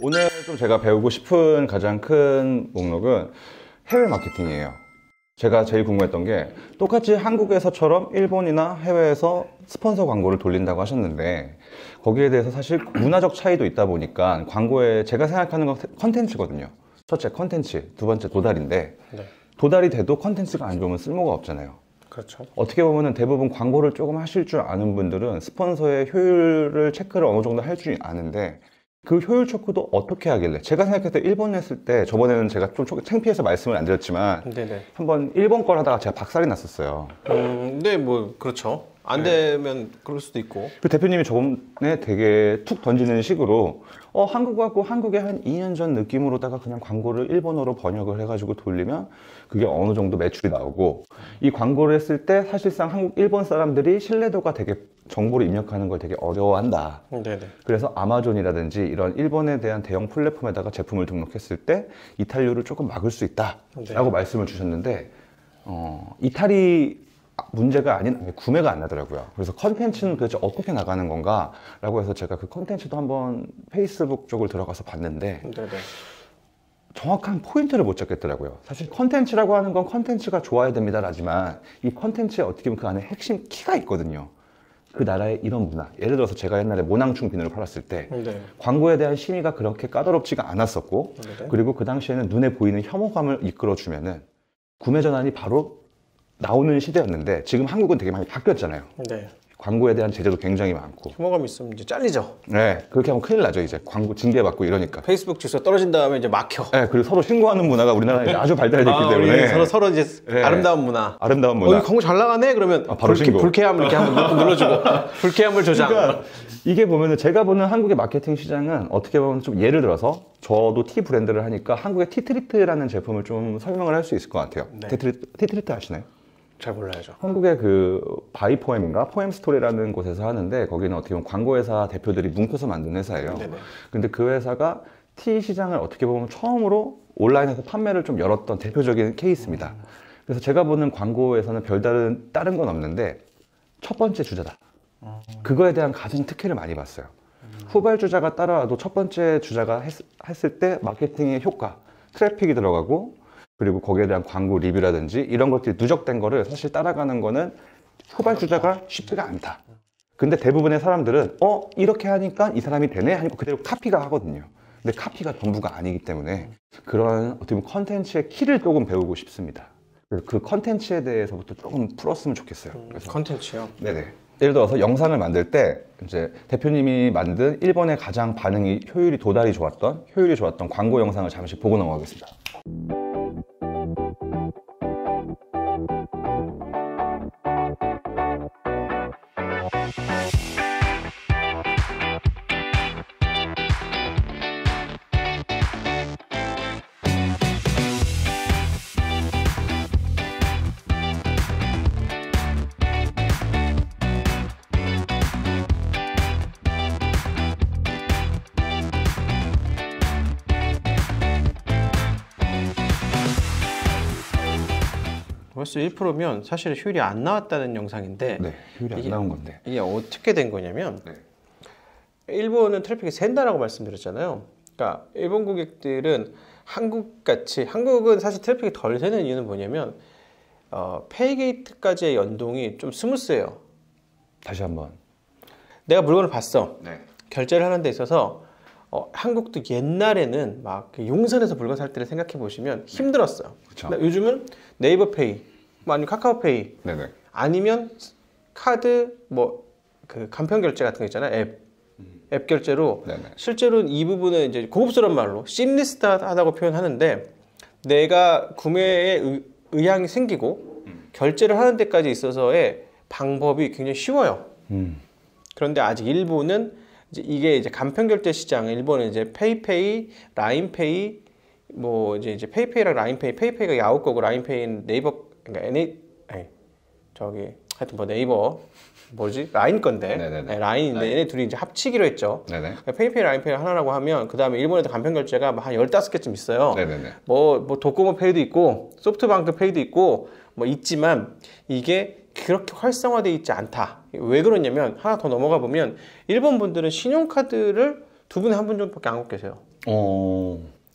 오늘 좀 제가 배우고 싶은 가장 큰 목록은 해외 마케팅이에요. 제가 제일 궁금했던 게 똑같이 한국에서처럼 일본이나 해외에서 스폰서 광고를 돌린다고 하셨는데 거기에 대해서 사실 문화적 차이도 있다 보니까 광고에 제가 생각하는 건 컨텐츠거든요. 첫째 컨텐츠, 두 번째 도달인데 네. 도달이 돼도 컨텐츠가 안 좋으면 쓸모가 없잖아요. 그렇죠. 어떻게 보면 대부분 광고를 조금 하실 줄 아는 분들은 스폰서의 효율을 체크를 어느 정도 할 줄 아는데 그 효율 체크도 어떻게 하길래 제가 생각했을 때 일본 했을 때 저번에는 제가 좀 창피해서 말씀을 안 드렸지만 네네. 한번 일본 걸 하다가 제가 박살이 났었어요. 네, 뭐 그렇죠. 안 되면 그럴 수도 있고. 그 대표님이 저번에 되게 툭 던지는 식으로 한국 갖고 한국에 한 2년 전 느낌으로다가 그냥 광고를 일본어로 번역을 해가지고 돌리면 그게 어느 정도 매출이 나오고 이 광고를 했을 때 사실상 한국, 일본 사람들이 신뢰도가 되게 정보를 입력하는 걸 되게 어려워한다. 네네. 그래서 아마존이라든지 이런 일본에 대한 대형 플랫폼에다가 제품을 등록했을 때 이탈률을 조금 막을 수 있다 라고 말씀을 주셨는데 이탈이 문제가 아닌 구매가 안 나더라고요. 그래서 컨텐츠는 도대체 어떻게 나가는 건가 라고 해서 제가 그 컨텐츠도 한번 페이스북 쪽을 들어가서 봤는데 네네. 정확한 포인트를 못 잡겠더라고요. 사실 컨텐츠라고 하는 건 컨텐츠가 좋아야 됩니다 라지만 이 컨텐츠에 어떻게 보면 그 안에 핵심 키가 있거든요. 그 나라의 이런 문화, 예를 들어서 제가 옛날에 모낭충 비누를 팔았을 때 네. 광고에 대한 심의가 그렇게 까다롭지가 않았었고 네. 그리고 그 당시에는 눈에 보이는 혐오감을 이끌어주면은 구매 전환이 바로 나오는 시대였는데 지금 한국은 되게 많이 바뀌었잖아요. 네. 광고에 대한 제재도 굉장히 많고. 혐오감 있으면 이제 잘리죠. 네, 그렇게 하면 큰일 나죠. 이제 광고 징계받고 이러니까. 페이스북 지수가 떨어진 다음에 이제 막혀. 네, 그리고 서로 신고하는 문화가 우리나라에 아주 발달되어 있기 때문에 서로 이제 네. 아름다운 문화. 아름다운 문화. 광고 잘 나가네 그러면 바로 신고. 불쾌함을 이렇게 한번 눌러주고 불쾌함을 조장. 그러니까 이게 보면은 제가 보는 한국의 마케팅 시장은 어떻게 보면 좀 예를 들어서 저도 티 브랜드를 하니까 한국의 티트리트라는 제품을 좀 설명을 할 수 있을 것 같아요. 네. 티트리트 아시나요? 잘 몰라야죠. 한국의 그 바이포엠인가 포엠스토리라는 곳에서 하는데 거기는 어떻게 보면 광고회사 대표들이 뭉쳐서 만든 회사예요. 네네. 근데 그 회사가 티 시장을 어떻게 보면 처음으로 온라인에서 판매를 좀 열었던 대표적인 케이스입니다. 그래서 제가 보는 광고에서는 별다른 다른 건 없는데 첫 번째 주자다. 그거에 대한 가장 특혜를 많이 봤어요. 후발주자가 따라와도 첫 번째 주자가 했을 때 마케팅의 효과, 트래픽이 들어가고 그리고 거기에 대한 광고 리뷰라든지 이런 것들이 누적된 거를 사실 따라가는 거는 후발주자가 쉽지가 않다. 근데 대부분의 사람들은 이렇게 하니까 이 사람이 되네 하니까 그대로 카피가 하거든요. 근데 카피가 전부가 아니기 때문에 그런 어떻게 보면 컨텐츠의 키를 조금 배우고 싶습니다. 그 컨텐츠에 대해서부터 조금 풀었으면 좋겠어요. 그래서 컨텐츠요? 네네. 예를 들어서 영상을 만들 때 이제 대표님이 만든 일본의 가장 반응이 효율이 좋았던 광고 영상을 잠시 보고 넘어가겠습니다. 벌써 1%면 사실 효율이 안 나왔다는 영상인데 네, 효율이 안 나온 건데 이게 어떻게 된 거냐면 네. 일본은 트래픽이 샌다라고 말씀드렸잖아요. 그러니까 일본 고객들은 한국은 사실 트래픽이 덜 새는 이유는 뭐냐면 페이게이트까지의 연동이 좀 스무스해요. 다시 한번. 내가 물건을 봤어. 네. 결제를 하는 데 있어서 한국도 옛날에는 막 용산에서 물건 살 때를 생각해 보시면 힘들었어요. 그쵸. 근데 요즘은 네이버 페이, 아니면 카카오페이, 네네. 아니면 카드 그 간편 결제 같은 거 있잖아요. 앱 결제로 네네. 실제로는 이 부분은 이제 고급스러운 말로 심리스하다고 표현하는데 내가 구매에 의향이 생기고 결제를 하는 데까지 있어서의 방법이 굉장히 쉬워요. 그런데 아직 일본은 이게 이제 간편 결제 시장, 일본은 이제 페이페이, 라인페이, 이제 페이페이랑 라인페이, 페이페이가 야후 거고 라인페이는 네이버, 그러니까 하여튼 네이버 라인 건데, 네네네. 라인인데 얘네 둘이 이제 합치기로 했죠. 네네. 그러니까 페이페이, 라인페이 하나라고 하면 그 다음에 일본에도 간편 결제가 한 15개쯤 있어요. 네네네. 도코모 페이도 있고, 소프트뱅크 페이도 있고, 있지만 이게 그렇게 활성화되어 있지 않다. 왜 그러냐면 하나 더 넘어가 보면 일본 분들은 신용카드를 두 분에 한 분 정도밖에 안 갖고 계세요.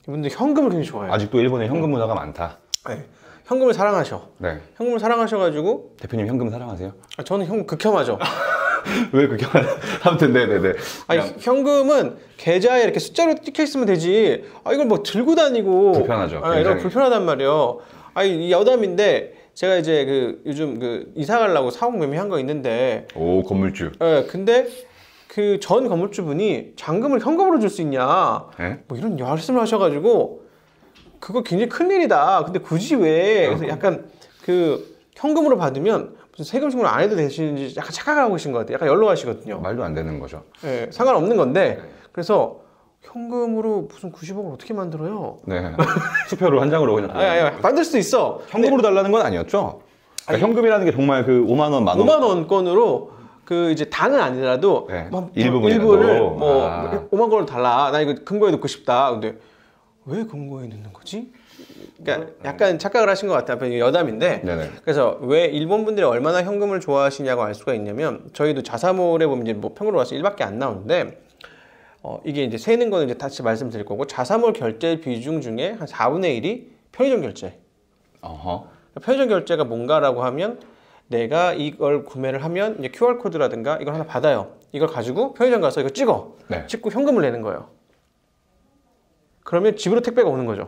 이분들 현금을 굉장히 좋아해요. 아직도 일본에 현금 문화가 많다. 네. 현금을 사랑하셔. 네. 현금을 사랑하셔가지고 대표님 현금 사랑하세요? 저는 현금 극혐하죠. 왜 그렇게 아무튼 네네네. 아니 현금은 계좌에 이렇게 숫자로 찍혀 있으면 되지. 이걸 뭐 들고 다니고 불편하죠. 이런 불편하단 말이에요. 이 여담인데 제가 이제 요즘 이사 가려고 사옥 매매한 거 있는데. 오 건물주. 네, 근데 그 전 건물주분이 잔금을 현금으로 줄 수 있냐? 네? 뭐 이런 말씀을 하셔가지고 그거 굉장히 큰 일이다. 근데 굳이 왜? 그래서 약간 현금으로 받으면 무슨 세금 신고를 안 해도 되시는지 약간 착각하고 계신 것 같아요. 약간 연로하시거든요. 말도 안 되는 거죠. 네, 상관없는 건데 그래서 현금으로 무슨 90억을 어떻게 만들어요? 네. 수표로 한 장으로 그냥. 만들 수도 있어. 현금으로 달라는 건 아니었죠? 그러니까 현금이라는 게 정말 5만 원, 만 원. 5만 원권으로 이제 단은 아니더라도 네. 일부를 5만 원을 달라. 나 이거 금고에 넣고 싶다. 근데 왜 금고에 넣는 거지? 그러니까 약간 착각을 하신 것 같아요. 여담인데. 네네. 그래서 왜 일본 분들이 얼마나 현금을 좋아하시냐고 알 수가 있냐면 저희도 자사몰에 보면 이제 뭐 평으로 와서 1밖에 안 나오는데 이게 이제 세는 거는 이제 다시 말씀드릴 거고 자사몰 결제 비중 중에 한 4분의 1이 편의점 결제. 편의점 결제가 뭔가라고 하면 내가 이걸 구매를 하면 이제 QR코드라든가 이걸 하나 받아요. 이걸 가지고 편의점 가서 이거 찍어. 네. 찍고 현금을 내는 거예요. 그러면 집으로 택배가 오는 거죠.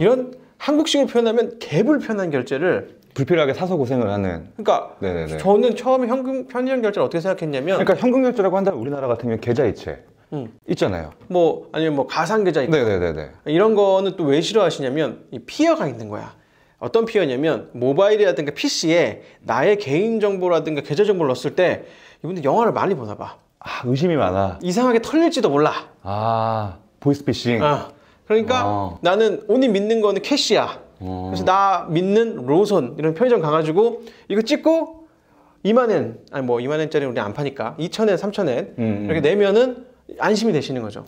이런 한국식으로 표현하면 개불편한 결제를 불필요하게 사서 고생을 하는. 그러니까 네네네. 저는 처음에 편의점 결제를 어떻게 생각했냐면 그러니까 현금 결제라고 한다면 우리나라 같으면 계좌이체 있잖아요. 아니면 뭐 가상계좌 있고 네네네네. 이런 거는 또 왜 싫어하시냐면 이 피어가 있는 거야. 어떤 피어냐면 모바일이라든가 PC에 나의 개인정보라든가 계좌정보를 넣었을 때 이분들 영화를 많이 보나 봐. 의심이 많아. 이상하게 털릴지도 몰라. 보이스피싱. 그러니까 나는 only 믿는 거는 캐시야. 그래서 나 믿는 로손 이런 편의점 가가지고 이거 찍고 2만엔 아니 뭐 2만엔짜리 우리 안 파니까 2천엔 3천엔 이렇게 내면은 안심이 되시는 거죠.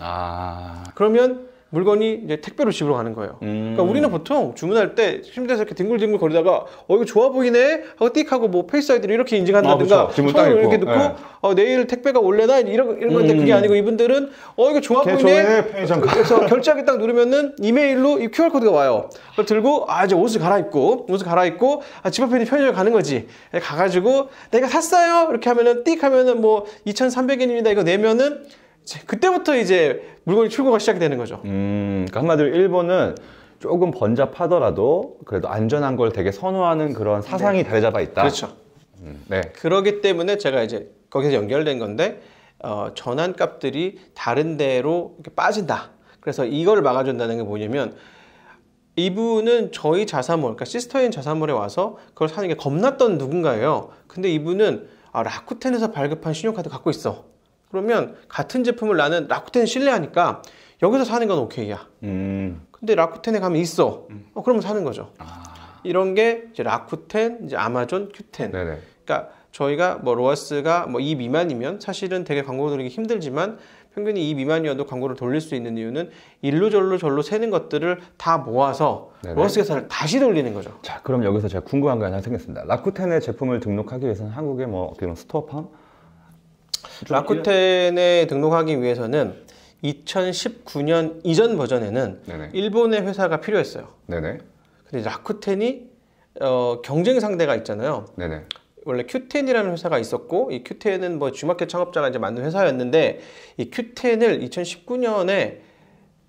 그러면 물건이 이제 택배로 집으로 가는 거예요. 그러니까 우리는 보통 주문할 때 침대에서 이렇게 뒹굴뒹굴 거리다가 이거 좋아 보이네 하고 띡 하고 뭐 페이스 아이디를 이렇게 인증한다든가 손을 이렇게 넣고 내일 택배가 올래나 이런 건데 그게 아니고 이분들은 이거 좋아 보이네 편의점 그래서 결제하기 딱 누르면은 이메일로 이 QR코드가 와요. 그걸 들고 이제 옷을 갈아입고 집 앞에 있는 편의점 가는 거지. 가가지고 내가 샀어요 이렇게 하면은 띡 하면은 뭐 2,300엔입니다 이거 내면은 그때부터 이제 물건이 출고가 시작이 되는 거죠. 그러니까 한마디로 일본은 조금 번잡하더라도 그래도 안전한 걸 되게 선호하는 그런 사상이 자리 잡아 있다. 그렇죠. 네. 그러기 때문에 제가 이제 거기서 연결된 건데 전환값들이 다른 데로 이렇게 빠진다. 그래서 이걸 막아준다는 게 뭐냐면 이분은 저희 자사몰, 그러니까 시스터인 자사몰에 와서 그걸 사는 게 겁났던 누군가예요. 근데 이분은 라쿠텐에서 발급한 신용카드 갖고 있어. 그러면 같은 제품을 나는 라쿠텐 신뢰하니까 여기서 사는 건 오케이야. 근데 라쿠텐에 가면 있어. 그러면 사는 거죠. 이런 게 이제 라쿠텐, 이제 아마존, 큐텐. 네네. 그러니까 저희가 뭐 로아스가 뭐 2 미만이면 사실은 되게 광고 돌리기 힘들지만 평균이 2 미만이어도 광고를 돌릴 수 있는 이유는 일로 절로 세는 것들을 다 모아서 로아스 회사를 다시 돌리는 거죠. 자, 그럼 여기서 제가 궁금한 게 하나 생겼습니다. 라쿠텐의 제품을 등록하기 위해서는 한국에 뭐 어떻게 보면 스토어팜? 라쿠텐에 등록하기 위해서는 2019년 이전 버전에는 일본의 회사가 필요했어요. 네네. 근데 라쿠텐이 경쟁 상대가 있잖아요. 네네. 원래 큐텐이라는 회사가 있었고 이 큐텐은 뭐 G마켓 창업자가 이제 만든 회사였는데 이 큐텐을 2019년에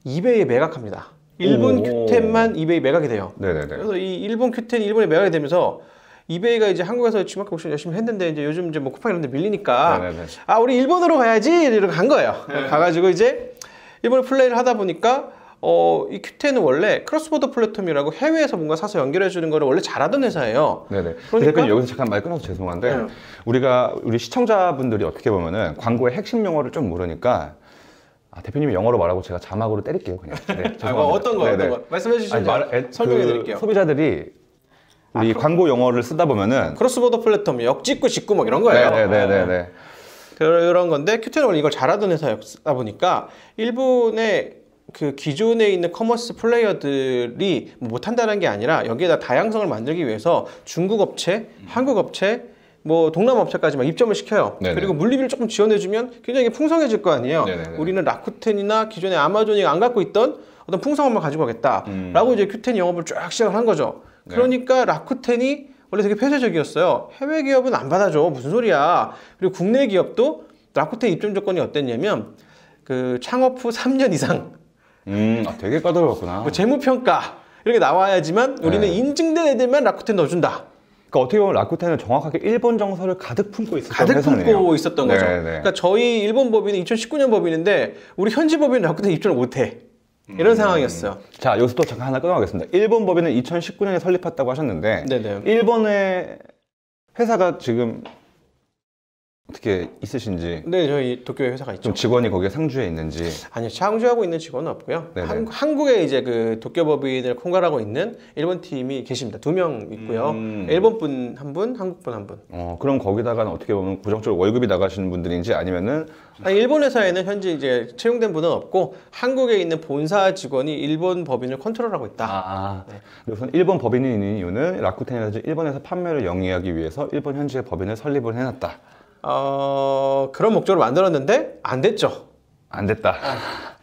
이베이에 매각합니다. 일본 큐텐만 이베이 매각이 돼요. 네네네. 그래서 이 일본 큐텐이 일본에 매각이 되면서 이베이가 이제 한국에서 G마켓 옥션 열심히 했는데 이제 요즘 이제 뭐 쿠팡 이런 데 밀리니까 우리 일본으로 가야지 이러고 간 거예요. 가가지고 이제 일본에 플레이를 하다 보니까 이 큐텐은 원래 크로스보더 플랫폼이라고 해외에서 뭔가 사서 연결해 주는 거를 원래 잘하던 회사예요. 네네. 그러니까 대표님 여기서 잠깐 말 끊어서 죄송한데 우리 시청자분들이 어떻게 보면은 광고의 핵심 용어를 좀 모르니까 대표님이 영어로 말하고 제가 자막으로 때릴게요 그냥. 네, 죄송합니다. 어떤 거 말씀해 주시면 설명해 드릴게요. 소비자들이 우리 광고 용어를 쓰다 보면은 크로스보더 플랫폼, 역직구, 직구 뭐 이런 거예요. 네네네네. 그런 건데 큐텐은 원래 이걸 잘하던 회사였다 보니까 일본의 그 기존에 있는 커머스 플레이어들이 못한다는 게 아니라 여기에다 다양성을 만들기 위해서 중국 업체, 한국 업체, 뭐 동남아 업체까지 막 입점을 시켜요. 네네. 그리고 물리비를 조금 지원해주면 굉장히 풍성해질 거 아니에요. 네네네. 우리는 라쿠텐이나 기존의 아마존이 안 갖고 있던 어떤 풍성함을 가지고 가겠다라고 이제 큐텐 영업을 쫙 시작을 한 거죠. 네. 그러니까 라쿠텐이 원래 되게 폐쇄적이었어요. 해외 기업은 안 받아줘. 무슨 소리야. 그리고 국내 기업도 라쿠텐 입점 조건이 어땠냐면 그 창업 후 3년 이상 되게 까다로웠구나. 뭐 재무평가 이렇게 나와야지만 우리는 네. 인증된 애들만 라쿠텐 넣어준다. 그러니까 어떻게 보면 라쿠텐은 정확하게 일본 정서를 가득 품고 있었던 가득 회사네요. 품고 있었던 거죠. 네네. 그러니까 저희 일본 법인은 2019년 법인인데 우리 현지 법인은 라쿠텐 입점을 못해. 이런 상황이었어요. 자, 여기서 또 잠깐 하나 끊어가겠습니다. 일본 법인은 2019년에 설립했다고 하셨는데 네네. 일본의 회사가 지금 어떻게 있으신지, 네, 저희 도쿄에 회사가 있죠. 좀 직원이 거기에 상주해 있는지. 아니요, 창주하고 있는 직원은 없고요. 네네. 한국에 이제 그 도쿄 법인을 총괄하고 있는 일본 팀이 계십니다. 2명 있고요. 일본 분 한 분, 한국 분 한 분. 그럼 거기다가는 어떻게 보면 고정적으로 월급이 나가시는 분들인지 아니면은 아니, 일본 회사에는 현재 이제 채용된 분은 없고 한국에 있는 본사 직원이 일본 법인을 컨트롤하고 있다. 네. 우선 일본 법인이 있는 이유는 라쿠텐이라든지 일본에서 판매를 영위하기 위해서 일본 현지의 법인을 설립을 해놨다. 그런 목적으로 만들었는데 안 됐죠. 안 됐다.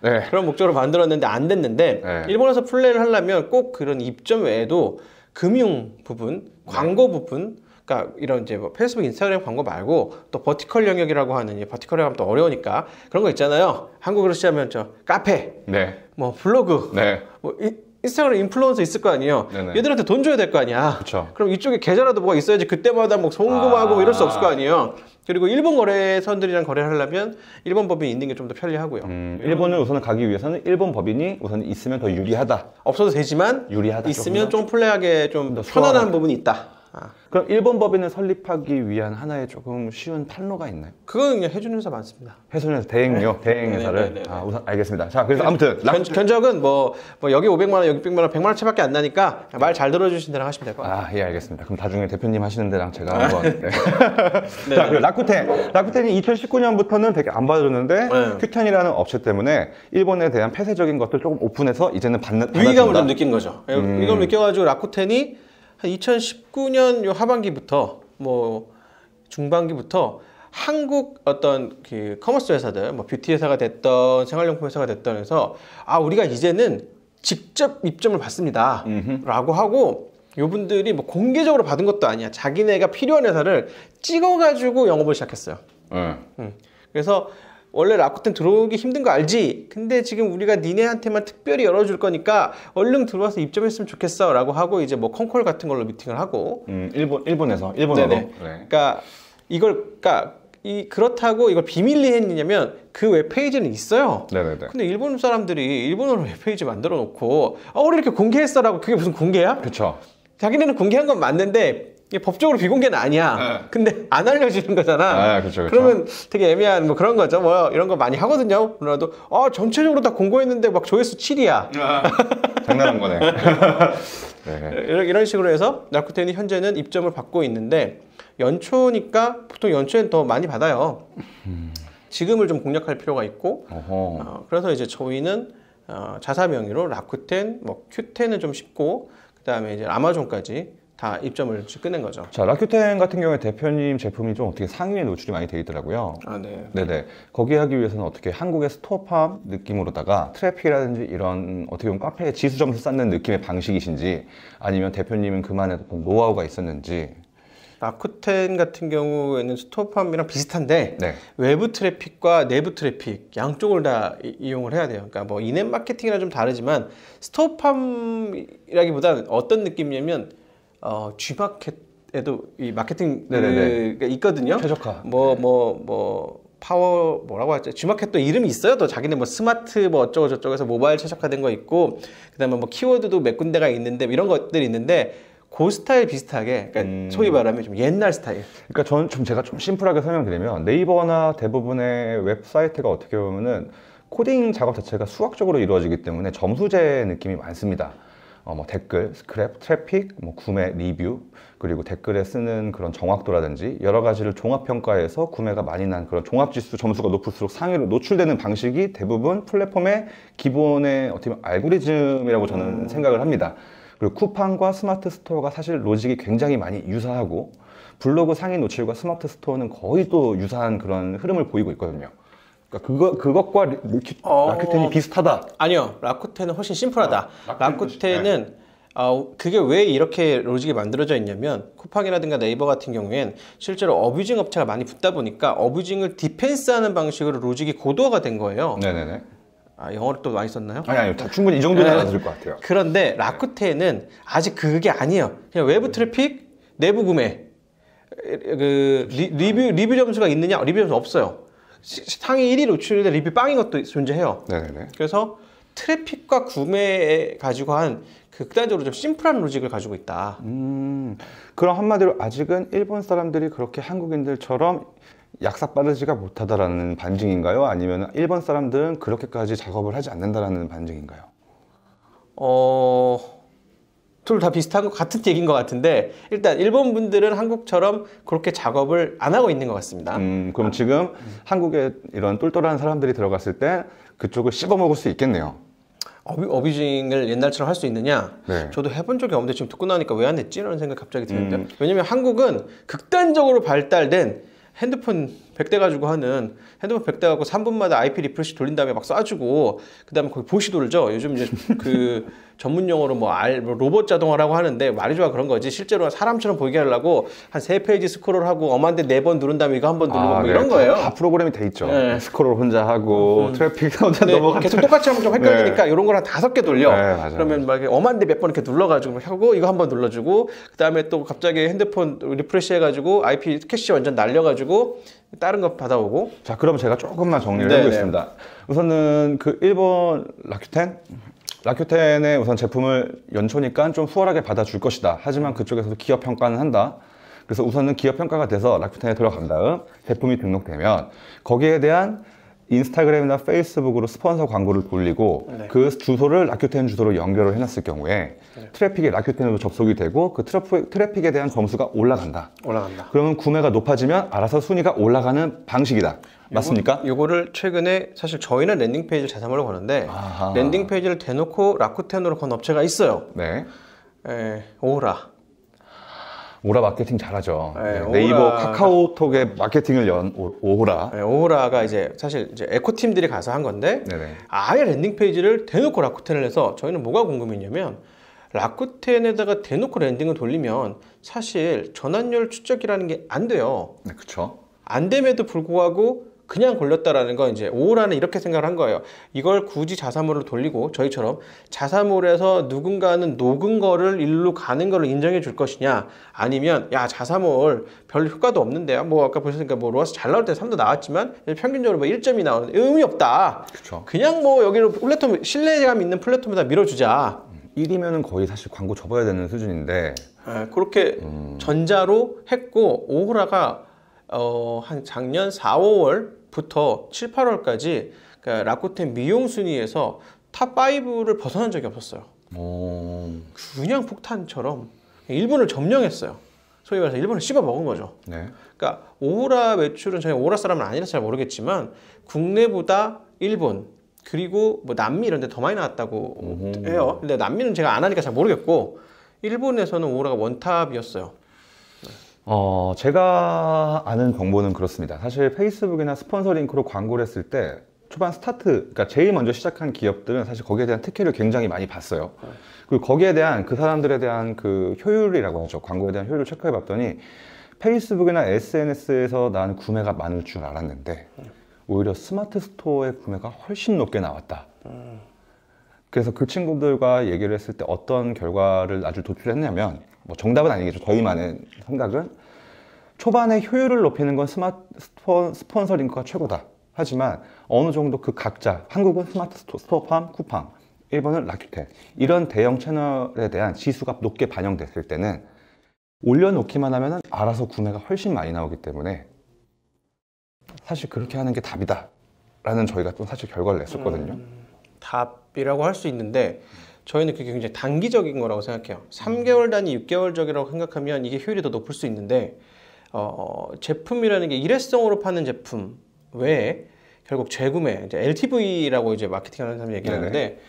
네. 그런 목적으로 만들었는데 안 됐는데 네. 일본에서 플레이를 하려면 꼭 그런 입점 외에도 금융 부분, 광고 부분, 그러니까 이런 이제 뭐 페이스북, 인스타그램 광고 말고 또 버티컬 영역이라고 하는 이 버티컬이라고 하면 또 어려우니까 그런 거 있잖아요. 한국으로 시작하면 저 카페, 네. 뭐 블로그, 네. 뭐 인스타그램 인플루언서 있을 거 아니에요. 네네. 얘들한테 돈 줘야 될 거 아니야. 그쵸. 그럼 이쪽에 계좌라도 뭐가 있어야지 그때마다 뭐 송금하고 이럴 수 없을 거 아니에요. 그리고 일본 거래선들이랑 거래를 하려면 일본 법인이 있는 게 좀 더 편리하고요. 일본을 우선 가기 위해서는 일본 법인이 우선 있으면 더 유리하다. 없어도 되지만 유리하다. 있으면 좀 플레이하게 좀 더 편안한 수월하다. 부분이 있다. 그럼 일본 법인을 설립하기 위한 하나의 조금 쉬운 판로가 있나요? 그거는 그냥 해주는 회사 많습니다. 회사에서 대행료, 대행 회사를. 네네네네. 우선 알겠습니다. 자, 그래서 아무튼 견적은 뭐 여기 500만 원, 여기 100만 원, 100만 원 채밖에 안 나니까 말 잘 들어주신 대로 하시면 될 것 같아요. 예, 알겠습니다. 그럼 나중에 대표님 하시는 데랑 제가 한번. 네. 자, 그리고 라쿠텐이 2019년부터는 되게 안 받아줬는데 네. 큐텐이라는 업체 때문에 일본에 대한 폐쇄적인 것들 조금 오픈해서 이제는 위기감을 좀 느낀 거죠. 위기감을 느껴가지고 라쿠텐이 한 2019년 요 하반기부터 뭐 중반기부터 한국 어떤 그 커머스 회사들, 뭐 뷰티 회사가 됐던 생활용품 회사가 됐던 해서 우리가 이제는 직접 입점을 받습니다. 라고 하고 요분들이 뭐 공개적으로 받은 것도 아니야. 자기네가 필요한 회사를 찍어가지고 영업을 시작했어요. 그래서 원래 라쿠텐 들어오기 힘든 거 알지? 근데 지금 우리가 니네한테만 특별히 열어줄 거니까 얼른 들어와서 입점했으면 좋겠어 라고 하고 이제 뭐 콩콜 같은 걸로 미팅을 하고 일본어로. 네네. 그러니까 그렇다고 이걸 비밀리에 했냐면 그 웹페이지는 있어요. 네네네. 근데 일본 사람들이 일본어로 웹페이지 만들어 놓고 우리 이렇게 공개했어라고 그게 무슨 공개야? 그쵸. 자기네는 공개한 건 맞는데 이게 법적으로 비공개는 아니야. 근데 안 알려주는 거잖아. 그쵸. 그러면 되게 애매한 뭐 그런 거죠. 뭐 이런 거 많이 하거든요. 그래도 전체적으로 다 공고했는데 막 조회수 7이야. 장난한 거네. 네. 이런 식으로 해서 라쿠텐이 현재는 입점을 받고 있는데 연초니까 보통 연초엔 더 많이 받아요. 지금을 좀 공략할 필요가 있고 그래서 이제 저희는 자사 명의로 라쿠텐, 뭐 큐텐은 좀 쉽고 그 다음에 이제 아마존까지 다 입점을 끝낸 거죠. 자, 라쿠텐 같은 경우에 대표님 제품이 좀 어떻게 상위에 노출이 많이 돼 있더라고요. 네. 네네. 거기 하기 위해서는 어떻게 한국의 스토어팜 느낌으로다가 트래픽이라든지 이런 어떻게 보면 카페에 지수 점수 쌓는 느낌의 방식이신지 아니면 대표님은 그만의 어떤 노하우가 있었는지. 라쿠텐 같은 경우에는 스토어팜이랑 비슷한데 네. 외부 트래픽과 내부 트래픽 양쪽을 다 이용을 해야 돼요. 그러니까 뭐 인앱 마케팅이랑 좀 다르지만 스토어팜이라기보다는 어떤 느낌이냐면 G마켓에도 이 마케팅 가 있거든요. 최적화. 파워 뭐라고 하죠? G마켓도 이름이 있어요. 또 자기네 뭐 스마트 뭐 어쩌고 저쩌고해서 모바일 최적화된 거 있고 그다음에 뭐 키워드도 몇 군데가 있는데 이런 것들이 있는데 그 스타일 비슷하게 그러니까 소위 말하면 좀 옛날 스타일. 그러니까 저는 제가 좀 심플하게 설명드리면 네이버나 대부분의 웹사이트가 어떻게 보면은 코딩 작업 자체가 수학적으로 이루어지기 때문에 점수제 느낌이 많습니다. 뭐 댓글, 스크랩, 트래픽, 뭐 구매, 리뷰, 그리고 댓글에 쓰는 그런 정확도라든지 여러 가지를 종합평가해서 구매가 많이 난 그런 종합지수 점수가 높을수록 상위로 노출되는 방식이 대부분 플랫폼의 기본의 어떻게 보면 알고리즘이라고 저는 생각을 합니다. 그리고 쿠팡과 스마트 스토어가 사실 로직이 굉장히 많이 유사하고 블로그 상위 노출과 스마트 스토어는 거의 또 유사한 그런 흐름을 보이고 있거든요. 그러니까 그것과 라큐텐이 비슷하다. 아니요, 라쿠텐은 훨씬 심플하다. 라쿠텐은 라쿠텐은 그게 왜 이렇게 로직이 만들어져 있냐면 쿠팡이라든가 네이버 같은 경우엔 실제로 어뷰징 업체가 많이 붙다 보니까 어뷰징을 디펜스하는 방식으로 로직이 고도화가 된 거예요. 네네네. 영어를 또 많이 썼나요? 아니, 충분히 이 정도는 알아들을 것 같아요. 그런데 라쿠텐은 아직 그게 아니에요. 그냥 외부 트래픽, 내부 구매, 리뷰 점수가 있느냐? 리뷰 점수 없어요. 상위 1위 노출에 리뷰 빵인 것도 존재해요. 네네네. 그래서 트래픽과 구매에 가지고 한 극단적으로 좀 심플한 로직을 가지고 있다. 그럼 한마디로 아직은 일본 사람들이 그렇게 한국인들처럼 약삭 빠르지가 못하다라는 반증인가요? 아니면 일본 사람들은 그렇게까지 작업을 하지 않는다라는 반증인가요? 둘 다 비슷한 것 같은 얘기인 것 같은데 일단 일본 분들은 한국처럼 그렇게 작업을 안 하고 있는 것 같습니다. 그럼 지금 한국에 이런 똘똘한 사람들이 들어갔을 때 그쪽을 씹어먹을 수 있겠네요. 어뷰징을 옛날처럼 할 수 있느냐? 네. 저도 해본 적이 없는데 지금 듣고 나니까 왜 안 했지? 라는 생각이 갑자기 드는데 왜냐면 한국은 극단적으로 발달된 핸드폰 100대 가지고 하는 핸드폰 100대 갖고 3분마다 IP 리프레시 돌린 다음에 막 쏴주고 그 다음에 거기 보시 돌죠. 요즘 이제 그 전문 용어로 뭐 로봇 자동화라고 하는데 말이 좋아 그런 거지 실제로 사람처럼 보이게 하려고 한 3페이지 스크롤하고 엄한데 4번 누른 다음에 이거 한 번 누르고 뭐 이런 거예요. 다 프로그램이 돼 있죠. 네. 스크롤 혼자 하고 트래픽 혼자 넘어가고 계속 똑같이 하면 좀 헷갈리니까 이런 걸 한 5개 돌려. 맞아요. 그러면 막 엄한데 몇 번 이렇게 눌러가지고 하고 이거 한 번 눌러주고 그 다음에 또 갑자기 핸드폰 리프레시 해가지고 IP 캐시 완전 날려가지고 다른 거 받아오고. 자, 그럼 제가 조금만 정리를 네네. 해보겠습니다. 우선은 그 일본 라큐텐의 우선 제품을 연초니까 좀 수월하게 받아줄 것이다. 하지만 그쪽에서도 기업 평가는 한다. 그래서 우선은 기업 평가가 돼서 라큐텐에 들어간 다음 제품이 등록되면 거기에 대한 인스타그램이나 페이스북으로 스폰서 광고를 돌리고 그 주소를 라큐텐 주소로 연결을 해놨을 경우에 트래픽이 라큐텐으로 접속이 되고 그 트래픽에 대한 점수가 올라간다. 그러면 구매가 높아지면 알아서 순위가 올라가는 방식이다. 맞습니까? 요거를 최근에 사실 저희는 랜딩 페이지를 자사몰로 거는데 랜딩 페이지를 대놓고 라쿠텐으로 건 업체가 있어요. 네. 오라 마케팅 잘하죠. 네, 네이버 카카오톡에 마케팅을 연 오호라. 네, 오호라가 이제 사실 이제 에코팀들이 가서 한 건데 네네. 아예 랜딩 페이지를 대놓고 라쿠텐을 해서 저희는 뭐가 궁금했냐면 라쿠텐에다가 대놓고 랜딩을 돌리면 사실 전환율 추적이라는 게 안 돼요. 네, 그렇죠. 안 됨에도 불구하고 그냥 걸렸다라는 건 이제 오호라는 이렇게 생각을 한 거예요. 이걸 굳이 자사몰로 돌리고 저희처럼 자사몰에서 누군가는 녹은 거를 일로 가는 거를 인정해 줄 것이냐 아니면 야 자사몰 별 효과도 없는데 뭐 아까 보셨으니까 뭐 로아스 잘 나올 때 3도 나왔지만 평균적으로 뭐 1점이 나오는데 의미 없다. 그쵸. 그냥 뭐 여기로 플랫폼 신뢰감 있는 플랫폼에다 밀어주자. 1이면은 거의 사실 광고 접어야 되는 수준인데 그렇게 전자로 했고 오호라가 한 작년 4, 5월부터 7, 8월까지 그러니까 라쿠텐 미용 순위에서 탑5를 벗어난 적이 없었어요. 그냥 폭탄처럼 일본을 점령했어요. 소위 말해서 일본을 씹어 먹은 거죠. 네. 그러니까 오호라 매출은 저희 오호라 사람은 아니라서 잘 모르겠지만 국내보다 일본 그리고 뭐 남미 이런 데 더 많이 나왔다고 해요. 근데 남미는 제가 안 하니까 잘 모르겠고 일본에서는 오호라가 원탑이었어요. 제가 아는 정보는 그렇습니다. 사실 페이스북이나 스폰서 링크로 광고를 했을 때 초반 스타트, 그러니까 제일 먼저 시작한 기업들은 사실 거기에 대한 특혜를 굉장히 많이 봤어요. 그리고 거기에 대한 그 사람들에 대한 그 효율이라고 하죠. 광고에 대한 효율을 체크해 봤더니 페이스북이나 SNS에서 난 구매가 많을 줄 알았는데 오히려 스마트 스토어의 구매가 훨씬 높게 나왔다. 그래서 그 친구들과 얘기를 했을 때 어떤 결과를 아주 도출했냐면 뭐 정답은 아니겠죠. 저희만의 생각은 초반에 효율을 높이는 건 스폰서 링크가 최고다. 하지만 어느 정도 그 각자 한국은 스마트 스토어팜, 쿠팡, 일본은 라큐텐 이런 대형 채널에 대한 지수가 높게 반영됐을 때는 올려놓기만 하면 알아서 구매가 훨씬 많이 나오기 때문에 사실 그렇게 하는 게 답이다 라는 저희가 또 사실 결과를 냈었거든요. 답이라고 할 수 있는데 저희는 그게 굉장히 단기적인 거라고 생각해요. 3개월 단위, 6개월적이라고 생각하면 이게 효율이 더 높을 수 있는데 제품이라는 게 일회성으로 파는 제품 외에 결국 재구매, 이제 LTV라고 이제 마케팅하는 사람이 얘기하는데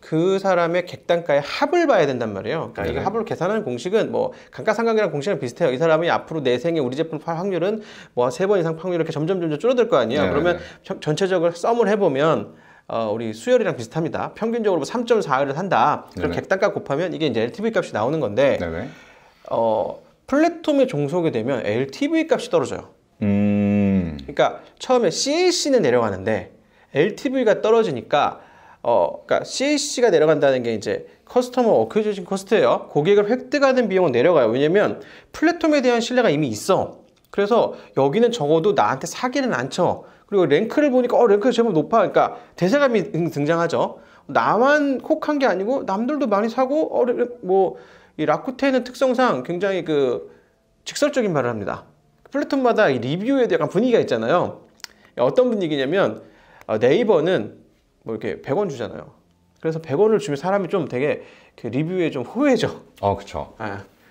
그 사람의 객단가의 합을 봐야 된단 말이에요. 그러니까 네네. 이 합을 계산하는 공식은 뭐 감가상각이랑 공식이랑 비슷해요. 이 사람이 앞으로 내 생에 우리 제품 팔 확률은 뭐 3번 이상 확률 이렇게 점점 줄어들 거 아니에요. 네네네. 그러면 전체적으로 썸을 해보면 우리 수열이랑 비슷합니다. 평균적으로 3.4를 산다. 그럼 네네. 객단가 곱하면 이게 이제 LTV 값이 나오는 건데 네네. 플랫폼에 종속이 되면 LTV 값이 떨어져요. 그러니까 처음에 CAC는 내려가는데 LTV가 떨어지니까 그러니까 CAC가 내려간다는 게 이제 커스터머 어퀴지션 코스트예요. 고객을 획득하는 비용은 내려가요. 왜냐면 플랫폼에 대한 신뢰가 이미 있어. 그래서 여기는 적어도 나한테 사기는 안 쳐. 그리고 랭크를 보니까 랭크가 제법 높아. 그러니까 대세감이 등장하죠. 나만 혹한 게 아니고 남들도 많이 사고 뭐 이 라쿠텐의 특성상 굉장히 그 직설적인 말을 합니다. 플랫폼마다 이 리뷰에 약간 분위기가 있잖아요. 어떤 분위기냐면 네이버는 뭐 이렇게 100원 주잖아요. 그래서 100원을 주면 사람이 좀 되게 그 리뷰에 좀 호해져. 그쵸.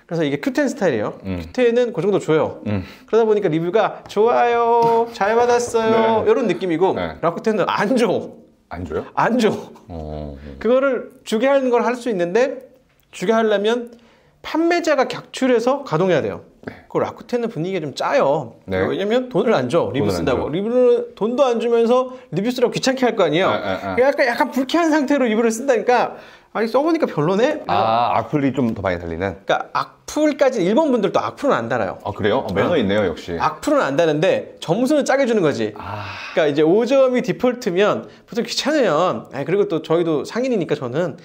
그래서 이게 큐텐 스타일이에요. 큐텐은 그 정도 줘요. 음. 그러다 보니까 리뷰가 좋아요, 잘 받았어요, 네. 이런 느낌이고 네. 라쿠텐은 안 줘. 안 줘요? 안 줘. 어. 그거를 주게 하는 걸 할 수 있는데 주게 하려면 판매자가 객출해서 가동해야 돼요. 그 라쿠텐은 분위기가 좀 짜요. 네. 왜냐면 돈을 안 줘. 리뷰 돈을 안 쓴다고. 줘. 리뷰를 돈도 안 주면서 리뷰 쓰라고 귀찮게 할 거 아니에요. 약간 불쾌한 상태로 리뷰를 쓴다니까 아니 써보니까 별로네. 악플이 좀 더 많이 달리는. 그러니까 악플까지 일본 분들도 악플은 안 달아요. 그래요? 매너 있네요, 역시. 악플은 안 다는데 점수는 짜게 주는 거지. 그러니까 이제 5점이 디폴트면 보통 귀찮아요. 그리고 또 저희도 상인이니까 저는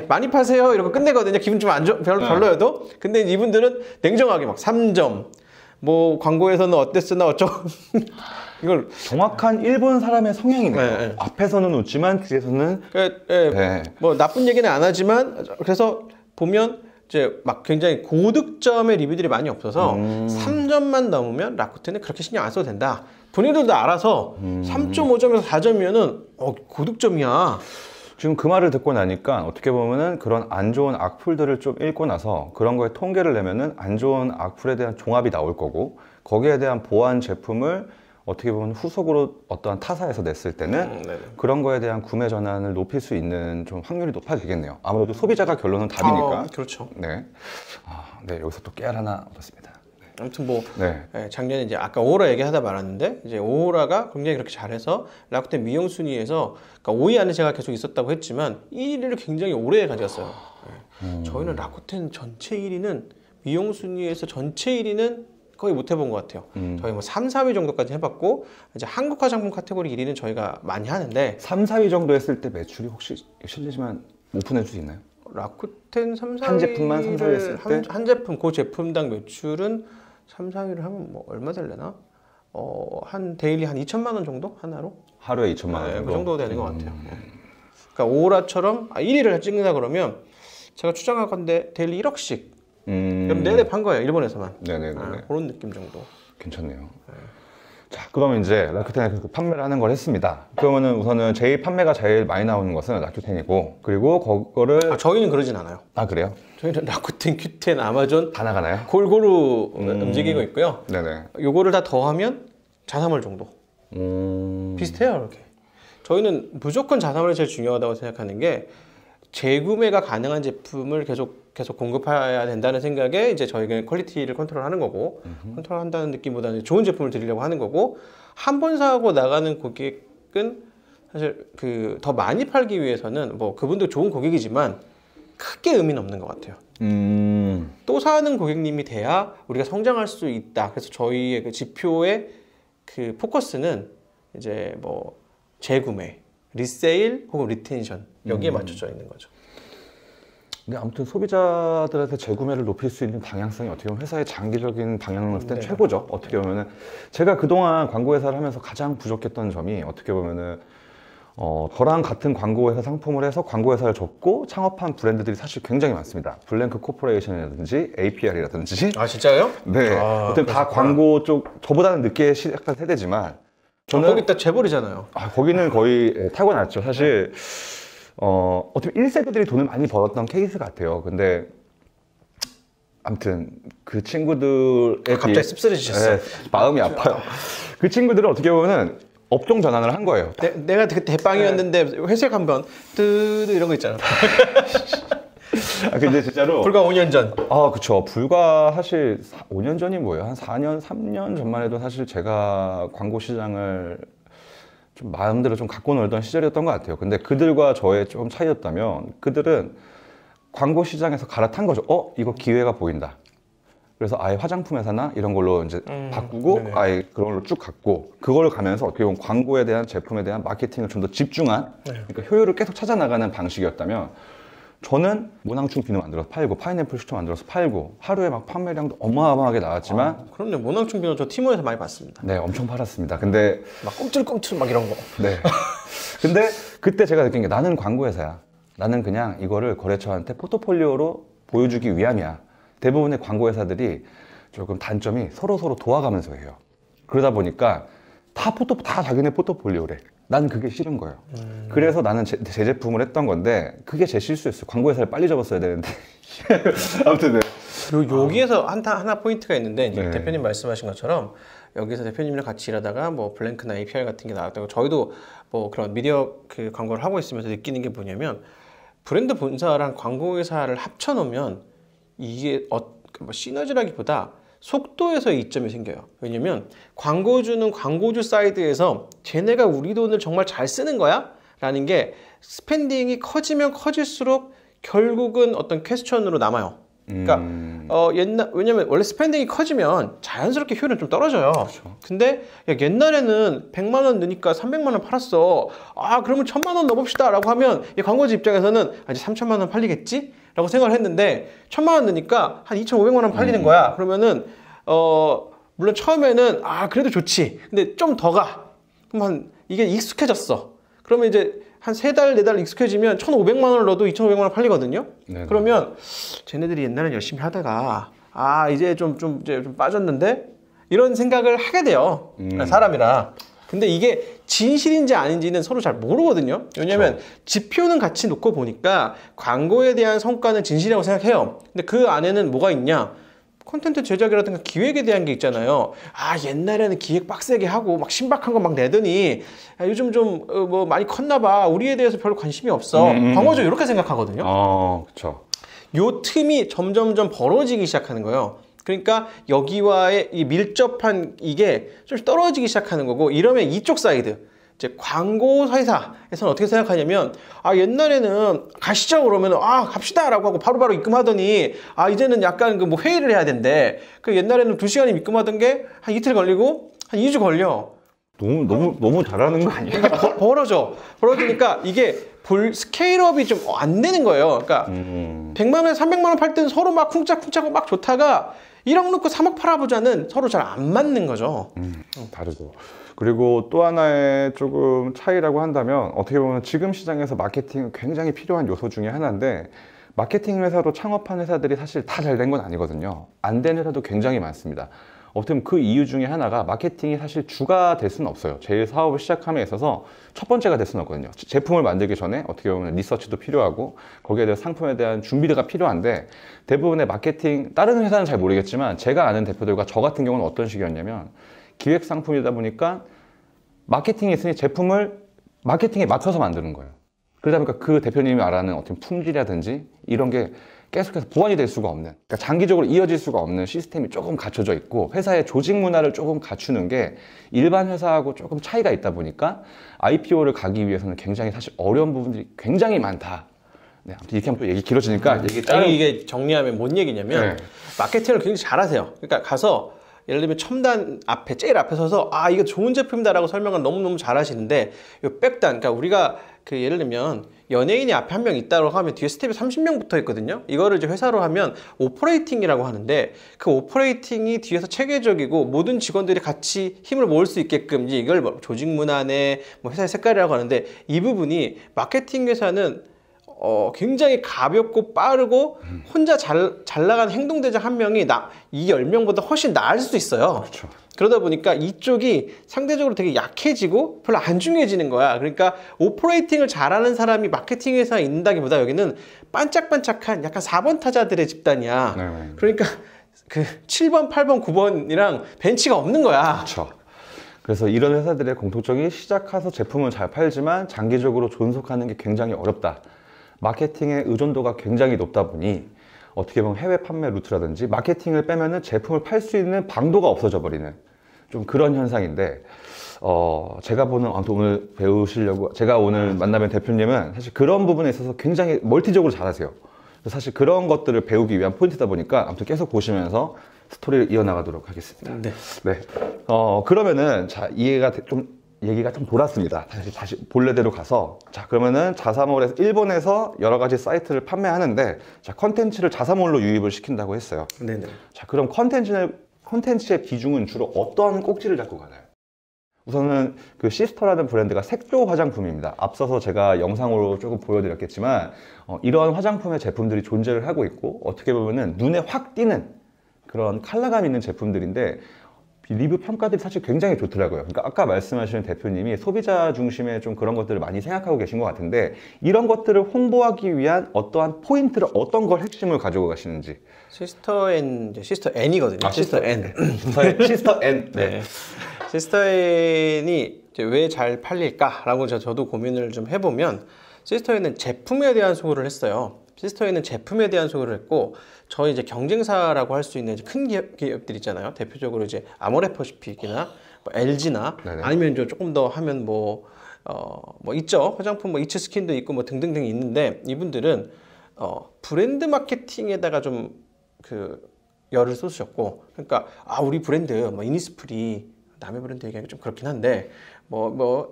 많이 파세요 이러고 끝내거든요. 기분 좀 별로여도. 근데 이분들은 냉정하게 막 3점. 뭐 광고에서는 어땠으나 어쩌고 이걸 정확한 일본 사람의 성향이네요. 네. 앞에서는 웃지만 뒤에서는 네. 뭐 나쁜 얘기는 안 하지만 그래서 보면 이제 막 굉장히 고득점의 리뷰들이 많이 없어서 3점만 넘으면 라쿠텐은 그렇게 신경 안 써도 된다. 본인들도 알아서 3.5점에서 4점이면은 고득점이야. 지금 그 말을 듣고 나니까 어떻게 보면은 그런 안 좋은 악플들을 좀 읽고 나서 그런 거에 통계를 내면은 안 좋은 악플에 대한 종합이 나올 거고 거기에 대한 보완 제품을 어떻게 보면 후속으로 어떠한 타사에서 냈을 때는 그런 거에 대한 구매 전환을 높일 수 있는 좀 확률이 높아지겠네요. 아무래도 소비자가 결론은 답이니까. 그렇죠. 네. 네, 여기서 또 깨알 하나 얻었습니다. 아무튼 뭐 네. 작년에 이제 아까 오호라 얘기하다 말았는데 이제 오호라가 굉장히 그렇게 잘해서 라쿠텐 미용 순위에서 그러니까 5위 안에 제가 계속 있었다고 했지만 1위를 굉장히 오래 가졌어요. 저희는 라쿠텐 전체 1위는 미용 순위에서 전체 1위는 거의 못 해본 것 같아요. 저희 뭐 3, 4위 정도까지 해봤고 이제 한국 화장품 카테고리 1위는 저희가 많이 하는데 3, 4위 정도 했을 때 매출이 혹시 실례지만 오픈해 줄 수 있나요? 라쿠텐 3, 4위를 한 제품만 3, 4위 했을 때? 한 제품 그 제품당 매출은 3, 4위를 하면 뭐 얼마 될래나? 한 데일리 한 2천만 원 정도 하나로? 하루에 2천만 원 정도? 그 정도 되는 것 같아요. 그러니까 오라처럼 1위를 찍는다 그러면 제가 추정할 건데 데일리 1억씩 그럼 내내 판 거예요. 일본에서만. 네네네. 그런 느낌 정도. 괜찮네요. 자, 그러면 이제 라쿠텐에서 판매를 하는 걸 했습니다. 그러면은 우선은 제일 판매가 제일 많이 나오는 것은 라쿠텐이고 그리고 그거를 저희는 그러진 않아요. 그래요? 저희는 라쿠텐, 큐텐, 아마존 다 나가나요? 골고루 움직이고 있고요. 네네. 요거를 다 더하면 자사몰 정도. 비슷해요, 이렇게. 저희는 무조건 자사몰이 제일 중요하다고 생각하는 게 재구매가 가능한 제품을 계속 공급해야 된다는 생각에 이제 저희가 퀄리티를 컨트롤하는 거고 컨트롤한다는 느낌보다는 좋은 제품을 드리려고 하는 거고 한 번 사고 나가는 고객은 사실 그 더 많이 팔기 위해서는 뭐 그분도 좋은 고객이지만 크게 의미는 없는 것 같아요. 또 사는 고객님이 돼야 우리가 성장할 수 있다. 그래서 저희의 그 지표의 그 포커스는 이제 뭐 재구매, 리세일 혹은 리텐션 여기에 맞춰져 있는 거죠. 근데 아무튼 소비자들한테 재구매를 높일 수 있는 방향성이 어떻게 보면 회사의 장기적인 방향을 봤을 때 최고죠. 어떻게 보면은 제가 그동안 광고 회사를 하면서 가장 부족했던 점이 어떻게 보면은 저랑 같은 광고 회사 상품을 해서 광고 회사를 접고 창업한 브랜드들이 사실 굉장히 많습니다. 블랭크 코퍼레이션이라든지 APR이라든지. 아 진짜요? 네. 어쨌든 다 광고 쪽 저보다는 늦게 시작한 세대지만 저는 거기 딱 재벌이잖아요. 거기는 거의 타고났죠. 사실 어떻게 1세대들이 돈을 많이 벌었던 케이스 같아요. 근데 아무튼 그 친구들에 갑자기 씁쓸해지셨어. 마음이 아파요. 그 친구들은 어떻게 보면은 업종 전환을 한 거예요. 내가 그때 대빵이었는데 회색 한번 뜨드 이런 거 있잖아. 근데 진짜로 불과 5년 전. 그쵸. 불과 사실 5년 전이 뭐예요? 한 4년, 3년 전만 해도 사실 제가 광고 시장을 좀 마음대로 좀 갖고 놀던 시절이었던 것 같아요. 근데 그들과 저의 좀 차이였다면 그들은 광고 시장에서 갈아탄 거죠. 이거 기회가 보인다. 그래서 아예 화장품 회사나 이런 걸로 이제 바꾸고 네네. 아예 그런 걸로 쭉 갔고 그걸 가면서 어떻게 보면 광고에 대한 제품에 대한 마케팅을 좀 더 집중한 그러니까 효율을 계속 찾아나가는 방식이었다면 저는 모낭충 비누 만들어서 팔고 파인애플 슈터 만들어서 팔고 하루에 막 판매량도 어마어마하게 나왔지만 그럼요. 모낭충 비누 저 티모에서 많이 봤습니다. 네, 엄청 팔았습니다. 근데 막 꿈틀꿈틀 막 이런 거. 네. 근데 그때 제가 느낀 게 나는 광고 회사야. 나는 그냥 이거를 거래처한테 포트폴리오로 보여주기 위함이야. 대부분의 광고 회사들이 조금 단점이 서로 도와가면서 해요. 그러다 보니까 다 자기네 포트폴리오래. 난 그게 싫은 거예요. 그래서 나는 제 제품을 했던 건데 그게 제 실수였어요. 광고 회사를 빨리 접었어야 되는데. 아무튼 네. 여기에서 하나 포인트가 있는데 이제 네. 대표님 말씀하신 것처럼 여기서 대표님이랑 같이 일하다가 뭐 블랭크나 API 같은 게 나왔다고 저희도 뭐 그런 미디어 그 광고를 하고 있으면서 느끼는 게 뭐냐면 브랜드 본사랑 광고 회사를 합쳐놓으면 이게 뭐 시너지라기보다 속도에서 이점이 생겨요. 왜냐면 광고주는 광고주 사이드에서 쟤네가 우리 돈을 정말 잘 쓰는 거야? 라는 게 스pen딩이 커지면 커질수록 결국은 어떤 퀘스천으로 남아요. 그러니까 왜냐면 원래 스pen딩이 커지면 자연스럽게 효율은 좀 떨어져요. 그렇죠. 근데 야, 옛날에는 100만 원 넣으니까 300만 원 팔았어. 그러면 1000만 원 넣어봅시다 라고 하면 이 광고주 입장에서는 이제 3000만 원 팔리겠지? 라고 생각을 했는데 1000만 원 넣으니까 한 2500만 원 팔리는 거야. 그러면은 물론 처음에는 그래도 좋지. 근데 좀 더 가. 그럼 이게 익숙해졌어. 그러면 이제 한 3달, 4달 익숙해지면 1,500만 원을 넣어도 2,500만 원 팔리거든요. 네네. 그러면 쟤네들이 옛날엔 열심히 하다가 이제 좀 빠졌는데 이런 생각을 하게 돼요. 사람이라. 근데 이게 진실인지 아닌지는 서로 잘 모르거든요. 왜냐면 지표는 같이 놓고 보니까 광고에 대한 성과는 진실이라고 생각해요. 근데 그 안에는 뭐가 있냐? 콘텐츠 제작이라든가 기획에 대한 게 있잖아요. 옛날에는 기획 빡세게 하고 막 신박한 거 막 내더니 요즘 좀 뭐 많이 컸나 봐. 우리에 대해서 별로 관심이 없어. 광고주 이렇게 생각하거든요. 그렇죠. 요 틈이 점점점 벌어지기 시작하는 거예요. 그러니까 여기와의 이 밀접한 이게 좀 떨어지기 시작하는 거고 이러면 이쪽 사이드 이제 광고 회사에서는 어떻게 생각하냐면 옛날에는 가시죠 그러면 갑시다라고 하고 바로바로 입금하더니 이제는 약간 그 뭐 회의를 해야 된대. 그 옛날에는 2시간이 입금하던 게 한 이틀 걸리고 한 2주 걸려. 너무 잘하는 거 아니야? 이게 벌어지니까 이게 스케일업이 좀 안 되는 거예요. 그러니까 100만 원, 300만 원 팔 때는 서로 막 쿵짝쿵짝 막 좋다가 1억 넣고 3억 팔아보자는 서로 잘 안 맞는 거죠. 다르죠. 그리고 또 하나의 조금 차이라고 한다면 어떻게 보면 지금 시장에서 마케팅은 굉장히 필요한 요소 중에 하나인데 마케팅 회사로 창업한 회사들이 사실 다 잘 된 건 아니거든요. 안 된 회사도 굉장히 많습니다. 어떻게 보면 그 이유 중에 하나가 마케팅이 사실 주가 될 수는 없어요. 제 사업을 시작함에 있어서 첫 번째가 될 수는 없거든요. 제품을 만들기 전에 어떻게 보면 리서치도 필요하고 거기에 대한 상품에 대한 준비가 필요한데 대부분의 마케팅, 다른 회사는 잘 모르겠지만 제가 아는 대표들과 저 같은 경우는 어떤 식이었냐면 기획 상품이다 보니까 마케팅이 있으니 제품을 마케팅에 맞춰서 만드는 거예요. 그러다 보니까 그 대표님이 말하는 어떤 품질이라든지 이런 게 계속해서 보완이 될 수가 없는, 그러니까 장기적으로 이어질 수가 없는 시스템이 조금 갖춰져 있고 회사의 조직 문화를 조금 갖추는 게 일반 회사하고 조금 차이가 있다 보니까 IPO를 가기 위해서는 굉장히 사실 어려운 부분들이 굉장히 많다. 네, 아무튼 이렇게 하면 또 얘기 길어지니까 이게 정리하면 뭔 얘기냐면 마케팅을 굉장히 잘하세요. 그러니까 가서 예를 들면 첨단 앞에 제일 앞에 서서 이거 좋은 제품이다라고 설명을 너무너무 잘하시는데 요 백단, 그러니까 우리가 그 예를 들면 연예인이 앞에 한 명 있다고 하면 뒤에 스텝이 30명 붙어 있거든요. 이거를 이제 회사로 하면 오퍼레이팅이라고 하는데 그 오퍼레이팅이 뒤에서 체계적이고 모든 직원들이 같이 힘을 모을 수 있게끔 이제 이걸 뭐 조직 문화내 뭐 회사의 색깔이라고 하는데 이 부분이 마케팅 회사는 굉장히 가볍고 빠르고 혼자 잘 나가는 행동대장 한 명이 이 10명보다 훨씬 나을 수도 있어요. 그렇죠. 그러다 보니까 이쪽이 상대적으로 되게 약해지고 별로 안 중요해지는 거야. 그러니까 오퍼레이팅을 잘하는 사람이 마케팅 회사에 있는다기보다 여기는 반짝반짝한 약간 4번 타자들의 집단이야. 네. 그러니까 그 7번, 8번, 9번이랑 벤치가 없는 거야. 그렇죠. 그래서 이런 회사들의 공통점이 시작해서 제품은 잘 팔지만 장기적으로 존속하는 게 굉장히 어렵다. 마케팅의 의존도가 굉장히 높다 보니 어떻게 보면 해외 판매 루트라든지 마케팅을 빼면은 제품을 팔 수 있는 방도가 없어져 버리는 좀 그런 현상인데, 제가 보는, 아무튼 오늘 배우시려고, 제가 오늘 만나뵌 대표님은 사실 그런 부분에 있어서 굉장히 멀티적으로 잘하세요. 사실 그런 것들을 배우기 위한 포인트다 보니까 아무튼 계속 보시면서 스토리를 이어나가도록 하겠습니다. 네. 네. 그러면은, 자, 얘기가 좀 돌았습니다. 다시 본래대로 가서. 자, 그러면은 자사몰에서, 일본에서 여러 가지 사이트를 판매하는데, 자, 컨텐츠를 자사몰로 유입을 시킨다고 했어요. 네네. 자, 그럼 컨텐츠의 비중은 주로 어떤 꼭지를 잡고 가나요? 우선은 그 시스터라는 브랜드가 색조 화장품입니다. 앞서서 제가 영상으로 조금 보여드렸겠지만, 이런 화장품의 제품들이 존재를 하고 있고, 어떻게 보면은 눈에 확 띄는 그런 컬러감 있는 제품들인데, 리뷰 평가들이 사실 굉장히 좋더라고요. 그러니까 아까 말씀하신 대표님이 소비자 중심의 좀 그런 것들을 많이 생각하고 계신 것 같은데, 이런 것들을 홍보하기 위한 어떠한 포인트를, 어떤 걸 핵심을 가지고 가시는지. 시스터 N이거든요. 시스터 N. 시스터 N. 네. 시스터 N이 왜 잘 팔릴까라고 저도 고민을 좀 해보면, 시스터 N은 제품에 대한 소개를 했어요. 시스터 N은 제품에 대한 소개를 했고, 저희 이제 경쟁사라고 할 수 있는 이제 큰 기업들 있잖아요. 대표적으로 이제 아모레퍼시픽이나 뭐 LG나 네네. 아니면 조금 더 하면 뭐 있죠. 화장품 뭐 이츠 스킨도 있고 뭐 등등등 있는데, 이분들은 브랜드 마케팅에다가 좀 열을 쏟으셨고, 그러니까 우리 브랜드 뭐 이니스프리, 남의 브랜드 얘기하기 좀 그렇긴 한데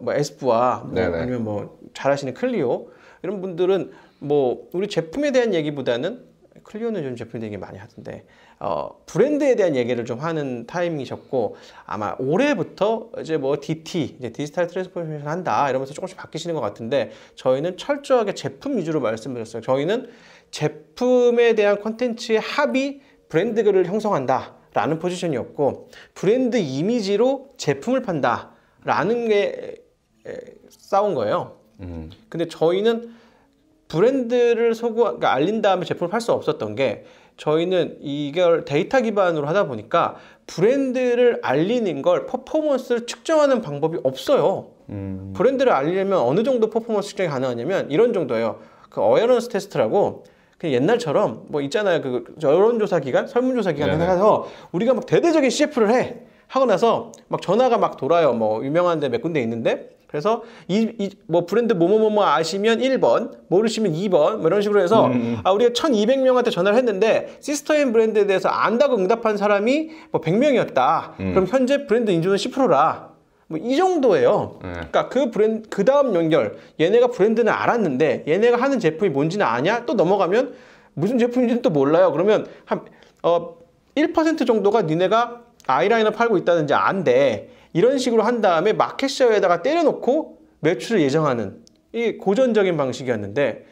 에스쁘아 아니면 뭐 잘하시는 클리오, 이런 분들은 뭐 우리 제품에 대한 얘기보다는, 클리오는 요즘 제품 얘기 많이 하던데 브랜드에 대한 얘기를 좀 하는 타이밍이셨고, 아마 올해부터 이제 뭐 DT, 이제 디지털 트랜스포메이션 한다 이러면서 조금씩 바뀌시는 것 같은데, 저희는 철저하게 제품 위주로 말씀드렸어요. 저희는 제품에 대한 콘텐츠의 합이 브랜드를 형성한다 라는 포지션이었고, 브랜드 이미지로 제품을 판다 라는 게 싸운 거예요. 근데 저희는 브랜드를 그러니까 알린 다음에 제품을 팔 수 없었던 게, 저희는 이걸 데이터 기반으로 하다 보니까 브랜드를 알리는 걸, 퍼포먼스를 측정하는 방법이 없어요. 브랜드를 알리려면 어느 정도 퍼포먼스 측정이 가능하냐면 이런 정도예요. 그 어웨어너스 테스트라고, 그냥 옛날처럼 뭐 있잖아요. 그 여론조사 기관, 설문조사 기관 해서 우리가 막 대대적인 CF를 하고 나서 막 전화가 막 돌아요. 뭐 유명한 데 몇 군데 있는데, 그래서 뭐 브랜드 뭐뭐뭐 아시면 1번, 모르시면 2번, 뭐 이런 식으로 해서 우리가 1200명한테 전화를 했는데 시스터 N 브랜드에 대해서 안다고 응답한 사람이 뭐 100명이었다. 그럼 현재 브랜드 인지도는 10%라. 뭐 이 정도예요. 그러니까 그 다음 연결, 얘네가 브랜드는 알았는데 얘네가 하는 제품이 뭔지는 아냐? 또 넘어가면 무슨 제품인지는 또 몰라요. 그러면 한 1% 정도가 니네가 아이라이너 팔고 있다든지 안돼. 이런 식으로 한 다음에 마켓쉐어에다가 때려놓고 매출을 예정하는, 이 고전적인 방식이었는데,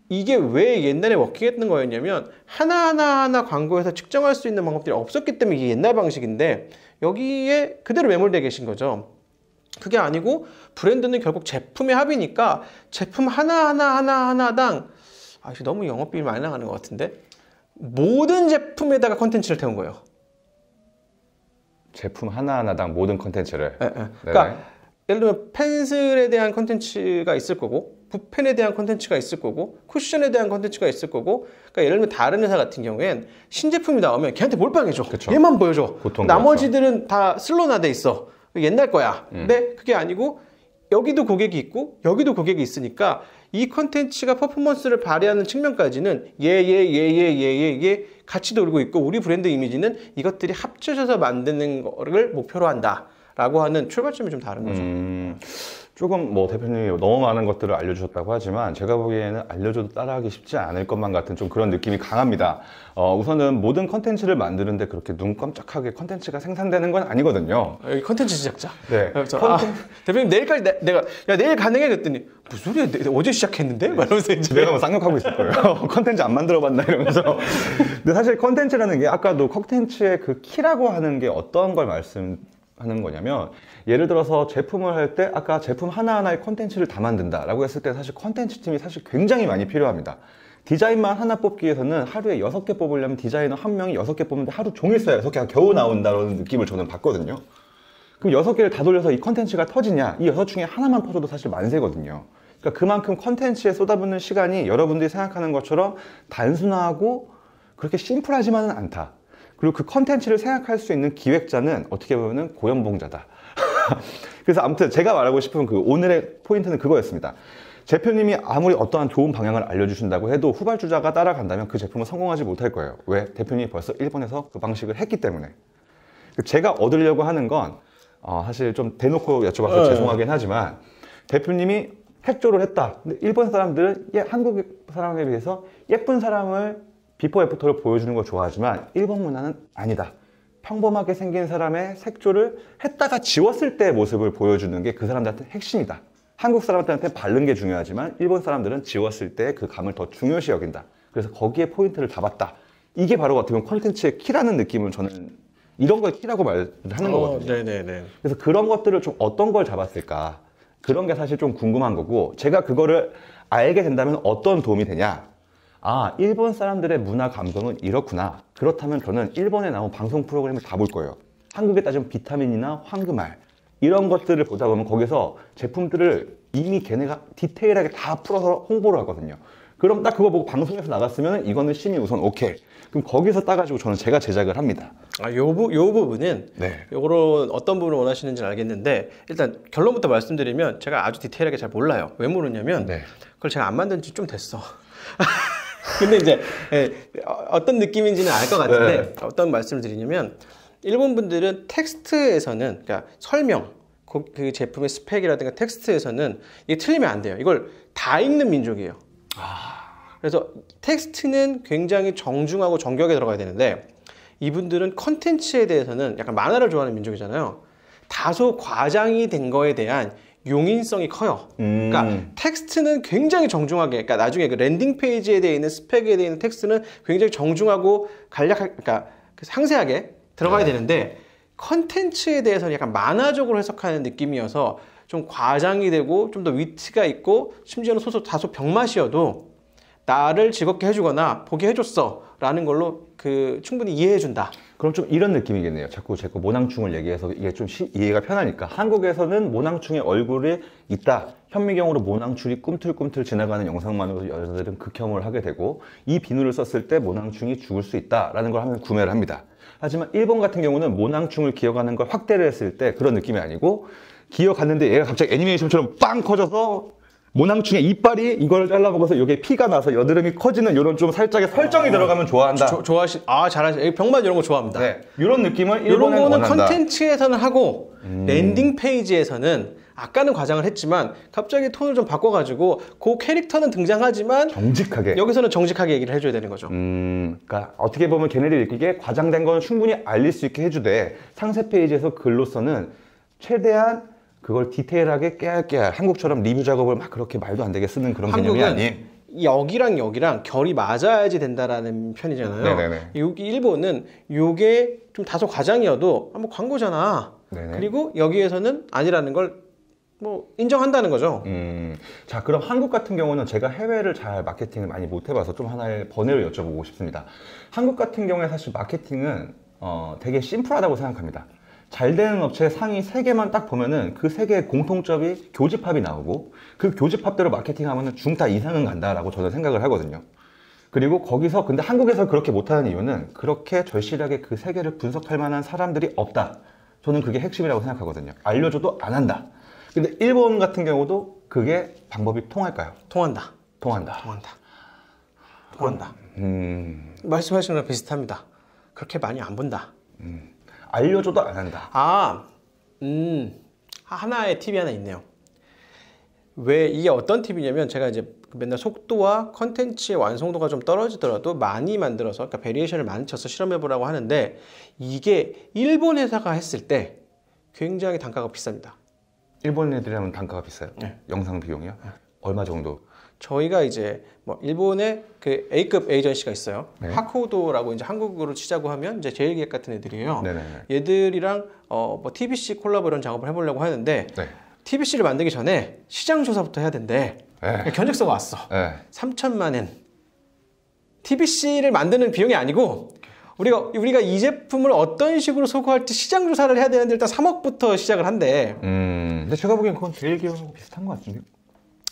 이게 왜 옛날에 워킹했던 거였냐면 하나하나 광고에서 측정할 수 있는 방법들이 없었기 때문에 이게 옛날 방식인데, 여기에 그대로 매몰되어 계신 거죠. 그게 아니고 브랜드는 결국 제품의 합이니까 제품 하나당 너무 영업비율 많이 나가는 것 같은데, 모든 제품에다가 컨텐츠를 태운 거예요. 제품 하나하나당 모든 컨텐츠를. 그러니까 예를 들면 펜슬에 대한 컨텐츠가 있을 거고, 붓펜에 대한 컨텐츠가 있을 거고, 쿠션에 대한 컨텐츠가 있을 거고. 그러니까 예를 들면 다른 회사 같은 경우엔 신제품이 나오면 걔한테 몰빵해줘. 그쵸. 얘만 보여줘. 나머지들은 다 슬로나돼 있어. 옛날 거야. 근데 그게 아니고 여기도 고객이 있고 여기도 고객이 있으니까 이 컨텐츠가 퍼포먼스를 발휘하는 측면까지는 얘 같이 돌고 있고, 우리 브랜드 이미지는 이것들이 합쳐져서 만드는 거를 목표로 한다 라고 하는 출발점이 좀 다른 거죠. 조금 뭐 대표님이 너무 많은 것들을 알려주셨다고 하지만 제가 보기에는 알려줘도 따라하기 쉽지 않을 것만 같은 좀 그런 느낌이 강합니다. 우선은 모든 컨텐츠를 만드는데 그렇게 눈 깜짝하게 컨텐츠가 생산되는 건 아니거든요. 여기 컨텐츠 제작자. 네. 대표님 내일까지 내가 내일 가능해 그랬더니 무슨 소리야, 어제 시작했는데? 이러면서 이제 내가 뭐 쌍욕하고 있을 거예요. 컨텐츠 안 만들어봤나 이러면서. 근데 사실 컨텐츠라는 게 아까도 컨텐츠의 그 키라고 하는 게 어떤 걸 말씀하는 거냐면, 예를 들어서 제품을 할 때 아까 제품 하나하나의 컨텐츠를 다 만든다라고 했을 때 사실 컨텐츠 팀이 사실 굉장히 많이 필요합니다. 디자인만 하나 뽑기 위해서는 하루에 6개 뽑으려면 디자이너 한 명이 6개 뽑는데 하루 종일 써야 6개가 겨우 나온다는 느낌을 저는 받거든요. 그럼 6개를 다 돌려서 이 컨텐츠가 터지냐? 이 6 중에 하나만 터져도 사실 만세거든요. 그러니까 그만큼 컨텐츠에 쏟아붓는 시간이 여러분들이 생각하는 것처럼 단순하고 그렇게 심플하지만은 않다. 그리고 그 컨텐츠를 생각할 수 있는 기획자는 어떻게 보면은 고연봉자다. 그래서 아무튼 제가 말하고 싶은 그 오늘의 포인트는 그거였습니다. 대표님이 아무리 어떠한 좋은 방향을 알려주신다고 해도 후발주자가 따라간다면 그 제품은 성공하지 못할 거예요. 왜? 대표님이 벌써 일본에서 그 방식을 했기 때문에. 제가 얻으려고 하는 건 사실 좀 대놓고 여쭤봐서 죄송하긴 하지만 대표님이 핵조를 했다. 근데 일본 사람들은 한국 사람에 비해서 예쁜 사람을 비포 애프터를 보여주는 걸 좋아하지만 일본 문화는 아니다. 평범하게 생긴 사람의 색조를 했다가 지웠을 때의 모습을 보여주는 게 그 사람들한테 핵심이다. 한국 사람들한테 바른 게 중요하지만 일본 사람들은 지웠을 때 그 감을 더 중요시 여긴다. 그래서 거기에 포인트를 잡았다. 이게 바로 어떻게 보면 콘텐츠의 키라는 느낌을 저는 이런 걸 키라고 말을 하는 거거든요. 네네네. 그래서 그런 것들을 좀 어떤 걸 잡았을까? 그런 게 사실 좀 궁금한 거고 제가 그거를 알게 된다면 어떤 도움이 되냐? 일본 사람들의 문화 감성은 이렇구나. 그렇다면 저는 일본에 나온 방송 프로그램을 다 볼 거예요. 한국에 따지면 비타민이나 황금알 이런 것들을 보다 보면 거기서 제품들을 이미 걔네가 디테일하게 다 풀어서 홍보를 하거든요. 그럼 딱 그거 보고 방송에서 나갔으면 이거는 심의 우선 오케이. 그럼 거기서 따가지고 저는 제가 제작을 합니다. 요 부분은 네. 요거는 어떤 부분을 원하시는지는 알겠는데 일단 결론부터 말씀드리면 제가 아주 디테일하게 잘 몰라요. 왜 모르냐면 네. 그걸 제가 안 만든 지 좀 됐어. 근데 이제 어떤 느낌인지는 알 것 같은데 네. 어떤 말씀을 드리냐면 일본 분들은 텍스트에서는 그러니까 설명 그 제품의 스펙이라든가 텍스트에서는 이게 틀리면 안 돼요. 이걸 다 읽는 민족이에요. 그래서 텍스트는 굉장히 정중하고 정교하게 들어가야 되는데 이분들은 컨텐츠에 대해서는 약간 만화를 좋아하는 민족이잖아요. 다소 과장이 된 거에 대한 용인성이 커요. 그러니까 텍스트는 굉장히 정중하게, 그러니까 나중에 그 랜딩 페이지에 대해 있는 스펙에 대해 있는 텍스트는 굉장히 정중하고 그러니까 상세하게 들어가야 되는데 컨텐츠에 대해서는 약간 만화적으로 해석하는 느낌이어서 좀 과장이 되고 좀 더 위트가 있고 심지어는 다소 병맛이어도 나를 즐겁게 해주거나 보게 해줬어 라는 걸로 충분히 이해해준다. 그럼 좀 이런 느낌이겠네요. 자꾸 제거 모낭충을 얘기해서 이게 좀 이해가 편하니까. 한국에서는 모낭충의 얼굴이 있다. 현미경으로 모낭충이 꿈틀꿈틀 지나가는 영상만으로 여자들은 극혐을 하게 되고 이 비누를 썼을 때 모낭충이 죽을 수 있다라는 걸 하면 구매를 합니다. 하지만 일본 같은 경우는 모낭충을 기억하는 걸 확대를 했을 때 그런 느낌이 아니고 기억하는데 얘가 갑자기 애니메이션처럼 빵 커져서 모낭충의 이빨이 이걸 잘라먹어서 이게 피가 나서 여드름이 커지는 이런 좀 살짝의 설정이 들어가면 좋아한다. 잘하시. 병맛 이런 거 좋아합니다. 네, 이런 느낌을 이런 일본은 거는 원한다. 컨텐츠에서는 하고 랜딩 페이지에서는 아까는 과장을 했지만 갑자기 톤을 좀 바꿔가지고 그 캐릭터는 등장하지만 정직하게 여기서는 정직하게 얘기를 해줘야 되는 거죠. 그러니까 어떻게 보면 걔네들이 느끼기에 과장된 건 충분히 알릴 수 있게 해주되 상세 페이지에서 글로서는 최대한 그걸 디테일하게 깨알깨알 한국처럼 리뷰 작업을 막 그렇게 말도 안 되게 쓰는 그런 개념이 아닌 여기랑 여기랑 결이 맞아야지 된다라는 편이잖아요. 네네네. 여기 일본은 요게 좀 다소 과장이어도 뭐 광고잖아. 네네. 그리고 여기에서는 아니라는 걸 뭐 인정한다는 거죠. 자, 그럼 한국 같은 경우는 제가 해외를 잘 마케팅을 많이 못 해봐서 좀 하나의 번외를 여쭤보고 싶습니다. 한국 같은 경우에 사실 마케팅은 되게 심플하다고 생각합니다. 잘 되는 업체 상위 3개만 딱 보면은 그 3개의 공통점이 교집합이 나오고 그 교집합대로 마케팅하면은 중타 이상은 간다라고 저는 생각을 하거든요. 그리고 거기서 근데 한국에서 그렇게 못하는 이유는 그렇게 절실하게 그 3개를 분석할 만한 사람들이 없다. 저는 그게 핵심이라고 생각하거든요. 알려줘도 안 한다. 근데 일본 같은 경우도 그게 방법이 통할까요? 통한다. 통한다. 말씀하신 거랑 비슷합니다. 그렇게 많이 안 본다. 알려줘도 안 한다. 하나의 팁이 하나 있네요. 왜 이게 어떤 팁이냐면 제가 이제 맨날 속도와 컨텐츠의 완성도가 좀 떨어지더라도 많이 만들어서 그러니까 베리에이션을 많이 쳐서 실험해 보라고 하는데 이게 일본 회사가 했을 때 굉장히 단가가 비쌉니다. 일본 애들이라면 단가가 비싸요? 네. 영상 비용이요? 얼마 정도? 저희가 이제 뭐 일본의 그 A급 에이전시가 있어요. 네. 하코도라고 이제 한국으로 치자고 하면 이제 제일기획 같은 애들이에요. 네네네. 얘들이랑 뭐 TBC 콜라보 이런 작업을 해보려고 하는데 네. TBC를 만들기 전에 시장 조사부터 해야 된대. 네. 견적서가 왔어. 네. 3천만 엔. TBC를 만드는 비용이 아니고 우리가 이 제품을 어떤 식으로 소구할지 시장 조사를 해야 되는데 일단 3억부터 시작을 한대. 근데 제가 보기엔 그건 제일 기업하고 비슷한 것 같은데.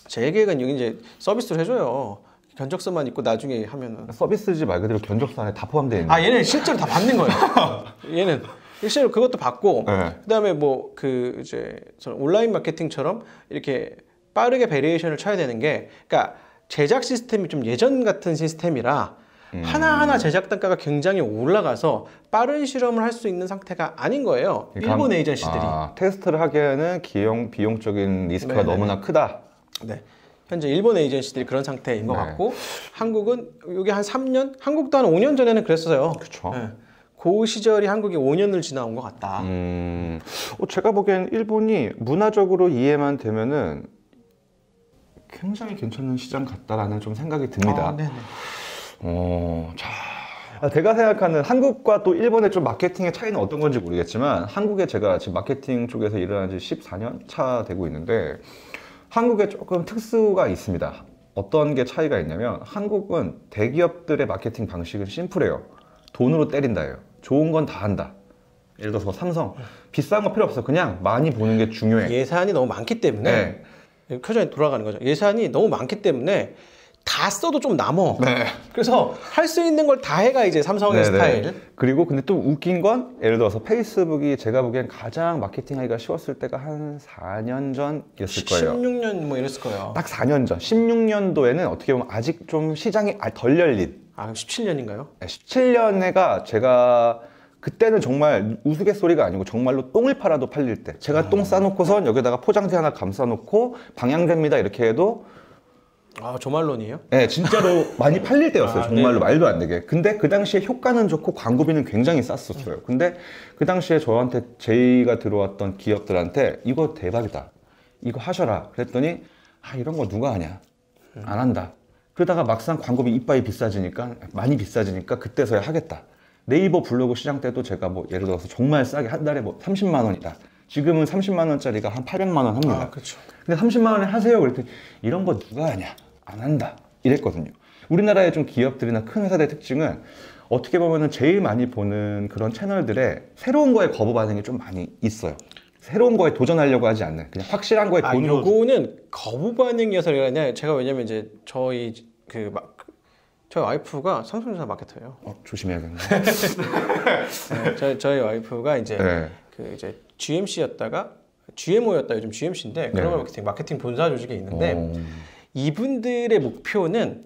제 계획은 여기 이제 서비스를 해줘요. 견적서만 있고 나중에 하면은. 서비스지 말 그대로 견적서 안에 다 포함되어 있는. 아 얘는 실제로 다 받는 거예요. 얘는 실제로 그것도 받고 네. 그다음에 뭐 그 이제 저는 온라인 마케팅처럼 이렇게 빠르게 베리에이션을 쳐야 되는 게 그러니까 제작 시스템이 좀 예전 같은 시스템이라 하나하나 제작 단가가 굉장히 올라가서 빠른 실험을 할 수 있는 상태가 아닌 거예요. 일본 에이전시들이. 테스트를 하기에는 비용적인 리스크가 네네. 너무나 크다. 네. 현재 일본 에이전시들이 그런 상태인 것 네. 같고 한국은 여기 한 3년? 한국도 한 5년 전에는 그랬어요. 그렇죠. 네. 그 시절이 한국이 5년을 지나온 것 같다. 제가 보기엔 일본이 문화적으로 이해만 되면은 굉장히 괜찮은 시장 같다라는 좀 생각이 듭니다. 네네. 제가 생각하는 한국과 또 일본의 좀 마케팅의 차이는 어떤 건지 모르겠지만 한국에 제가 지금 마케팅 쪽에서 일을 한 지 14년 차 되고 있는데 한국에 조금 특수가 있습니다. 어떤 게 차이가 있냐면 한국은 대기업들의 마케팅 방식은 심플해요. 돈으로 때린다예요. 좋은 건 다 한다. 예를 들어서 삼성 비싼 거 필요 없어. 그냥 많이 보는 게 중요해. 예산이 너무 많기 때문에 표정이 돌아가는 거죠. 예산이 너무 많기 때문에 다 써도 좀 남어. 네. 그래서 할 수 있는 걸 다 해가 이제 삼성의 스타일. 그리고 근데 또 웃긴 건 예를 들어서 페이스북이 제가 보기엔 가장 마케팅하기가 쉬웠을 때가 한 4년 전이었을 거예요. 16년 뭐 이랬을 거예요. 딱 4년 전. 16년도에는 어떻게 보면 아직 좀 시장이 덜 열린. 아, 17년인가요? 17년에가 제가 그때는 정말 우스갯소리가 아니고 정말로 똥을 팔아도 팔릴 때. 제가 똥 싸놓고선 여기다가 포장지 하나 감싸놓고 방향제입니다 이렇게 해도 아, 조말론이에요? 네, 진짜로 많이 팔릴 때였어요. 정말로 네. 말도 안 되게. 근데 그 당시에 효과는 좋고 광고비는 굉장히 쌌었어요. 근데 그 당시에 저한테 제의가 들어왔던 기업들한테 이거 대박이다. 이거 하셔라. 그랬더니 이런 거 누가 하냐. 안 한다. 그러다가 막상 광고비 이빠이 비싸지니까 많이 비싸지니까 그때서야 하겠다. 네이버 블로그 시장 때도 제가 뭐 예를 들어서 정말 싸게 한 달에 뭐 30만 원이다. 지금은 30만 원짜리가 한 800만 원 합니다. 아, 그렇죠. 근데 30만 원에 하세요. 그랬더니 이런 거 누가 하냐? 안 한다. 이랬거든요. 우리나라의 좀 기업들이나 큰 회사들의 특징은 어떻게 보면은 제일 많이 보는 그런 채널들에 새로운 거에 거부 반응이 좀 많이 있어요. 새로운 거에 도전하려고 하지 않는 그냥 확실한 거에 돈으로. 요거는 거부 반응이어서 그러냐. 제가 왜냐면 이제 저희 와이프가 삼성전자 마케터예요. 조심해야겠네. 네, 저희 와이프가 이제 네. 이제 GMC였다가 GMO였다 요즘 GMC인데 글로벌 마케팅 본사 조직에 있는데 이분들의 목표는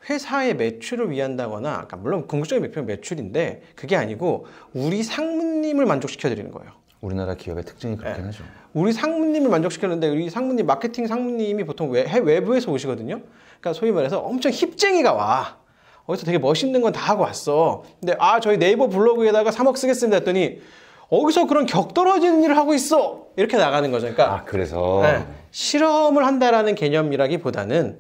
회사의 매출을 위한다거나 그러니까 물론 궁극적인 목표는 매출인데 그게 아니고 우리 상무님을 만족시켜 드리는 거예요. 우리나라 기업의 특징이 그렇긴 하죠. 우리 상무님을 만족시켰는데 우리 상무님 마케팅 상무님이 보통 외부에서 오시거든요. 그러니까 소위 말해서 엄청 힙쟁이가 와. 어디서 되게 멋있는 건 다 하고 왔어. 근데 저희 네이버 블로그에다가 3억 쓰겠습니다 했더니 어디서 그런 격 떨어지는 일을 하고 있어. 이렇게 나가는 거죠. 그러니까 그래서 실험을 한다라는 개념이라기보다는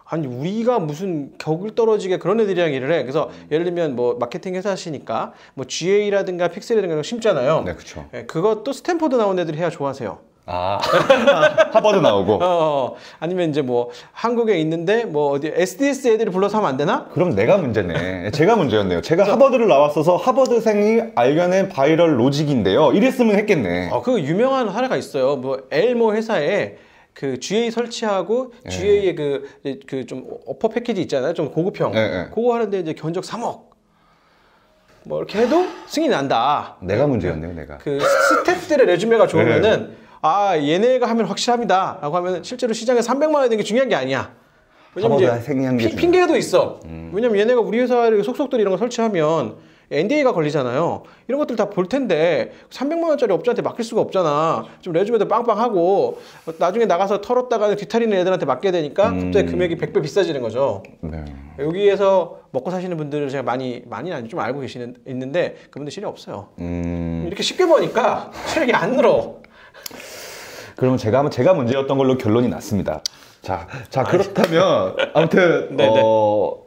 아니 우리가 무슨 격을 떨어지게 그런 애들이랑 일을 해. 그래서 예를 들면 뭐 마케팅 회사시니까 뭐 GA라든가 픽셀이라든가 이런 거 심잖아요. 네, 그렇죠. 그것도 스탠포드 나온 애들이 해야 좋아하세요. 하버드 나오고. 아니면 이제 뭐 한국에 있는데 뭐 어디 SDS 애들이 불러서 하면 안 되나? 그럼 내가 문제네. 제가 문제였네요. 제가 하버드를 나왔어서 하버드생이 알려낸 바이럴 로직인데요. 이랬으면 했겠네. 그 유명한 사례가 있어요. 뭐 엘모 회사에 그 GA 설치하고 GA의 그 좀 어퍼 패키지 있잖아요. 좀 고급형. 그거 하는데 이제 견적 3억. 뭐 이렇게 해도 승인이 난다. 내가 문제였네요, 내가. 그 스태프들의 레주메가 좋으면은 얘네가 하면 확실합니다. 라고 하면 실제로 시장에 300만 원이 되는 게 중요한 게 아니야. 왜냐면 이제 핑계도 있어. 왜냐면 얘네가 우리 회사에 속속들이 이런 거 설치하면 NDA가 걸리잖아요. 이런 것들 다 볼 텐데 300만 원짜리 업자한테 맡길 수가 없잖아. 좀 레주메도 빵빵하고 나중에 나가서 털었다가 뒤탈리는 애들한테 맡게 되니까 갑자기 금액이 100배 비싸지는 거죠. 네. 여기에서 먹고 사시는 분들을 제가 많이는 아니고 좀 알고 있는데 그분들 실력 없어요. 이렇게 쉽게 보니까 실력이 안 늘어. 그러면 제가 문제였던 걸로 결론이 났습니다. 자 그렇다면 아무튼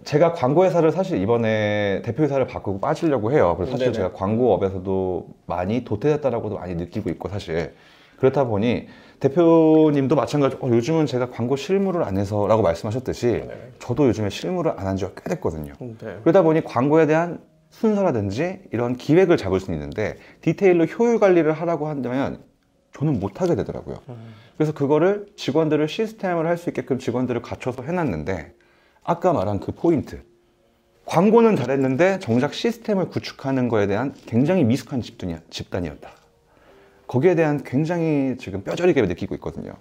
제가 광고회사를 사실 이번에 대표회사를 바꾸고 빠지려고 해요. 그래서 사실 제가 광고업에서도 많이 도태됐다라고도 많이 느끼고 있고 사실 그렇다 보니 대표님도 마찬가지로 요즘은 제가 광고 실무를 안 해서라고 말씀하셨듯이 저도 요즘에 실무를 안 한 지가 꽤 됐거든요. 그러다 보니 광고에 대한 순서라든지 이런 기획을 잡을 수 있는데 디테일로 효율 관리를 하라고 한다면 저는 못하게 되더라고요. 그래서 그거를 직원들을 시스템을 할 수 있게끔 직원들을 갖춰서 해놨는데 아까 말한 그 포인트, 광고는 잘했는데 정작 시스템을 구축하는 거에 대한 굉장히 미숙한 집단이었다. 거기에 대한 굉장히 지금 뼈저리게 느끼고 있거든요.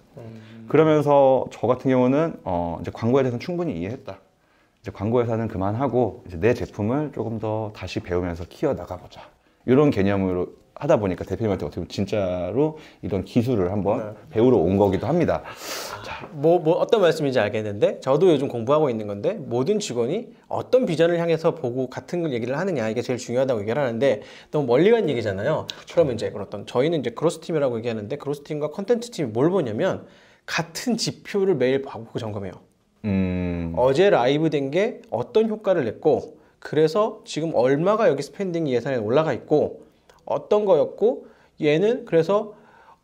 그러면서 저 같은 경우는 이제 광고에 대해서는 충분히 이해했다. 이제 광고 회사는 그만하고 이제 내 제품을 조금 더 다시 배우면서 키워 나가보자. 이런 개념으로 하다 보니까 대표님한테 어떻게 보면 진짜로 이런 기술을 한번 배우러 온 거기도 합니다. 자, 뭐 어떤 말씀인지 알겠는데 저도 요즘 공부하고 있는 건데 모든 직원이 어떤 비전을 향해서 보고 같은 얘기를 하느냐 이게 제일 중요하다고 얘기를 하는데 너무 멀리 간 얘기잖아요. 그러면 이제 어떤 저희는 이제 그로스팀이라고 얘기하는데 그로스팀과 컨텐츠팀이 뭘 보냐면 같은 지표를 매일 보고 점검해요. 어제 라이브 된 게 어떤 효과를 냈고 그래서 지금 얼마가 여기 스pen딩 예산에 올라가 있고 어떤 거였고 얘는 그래서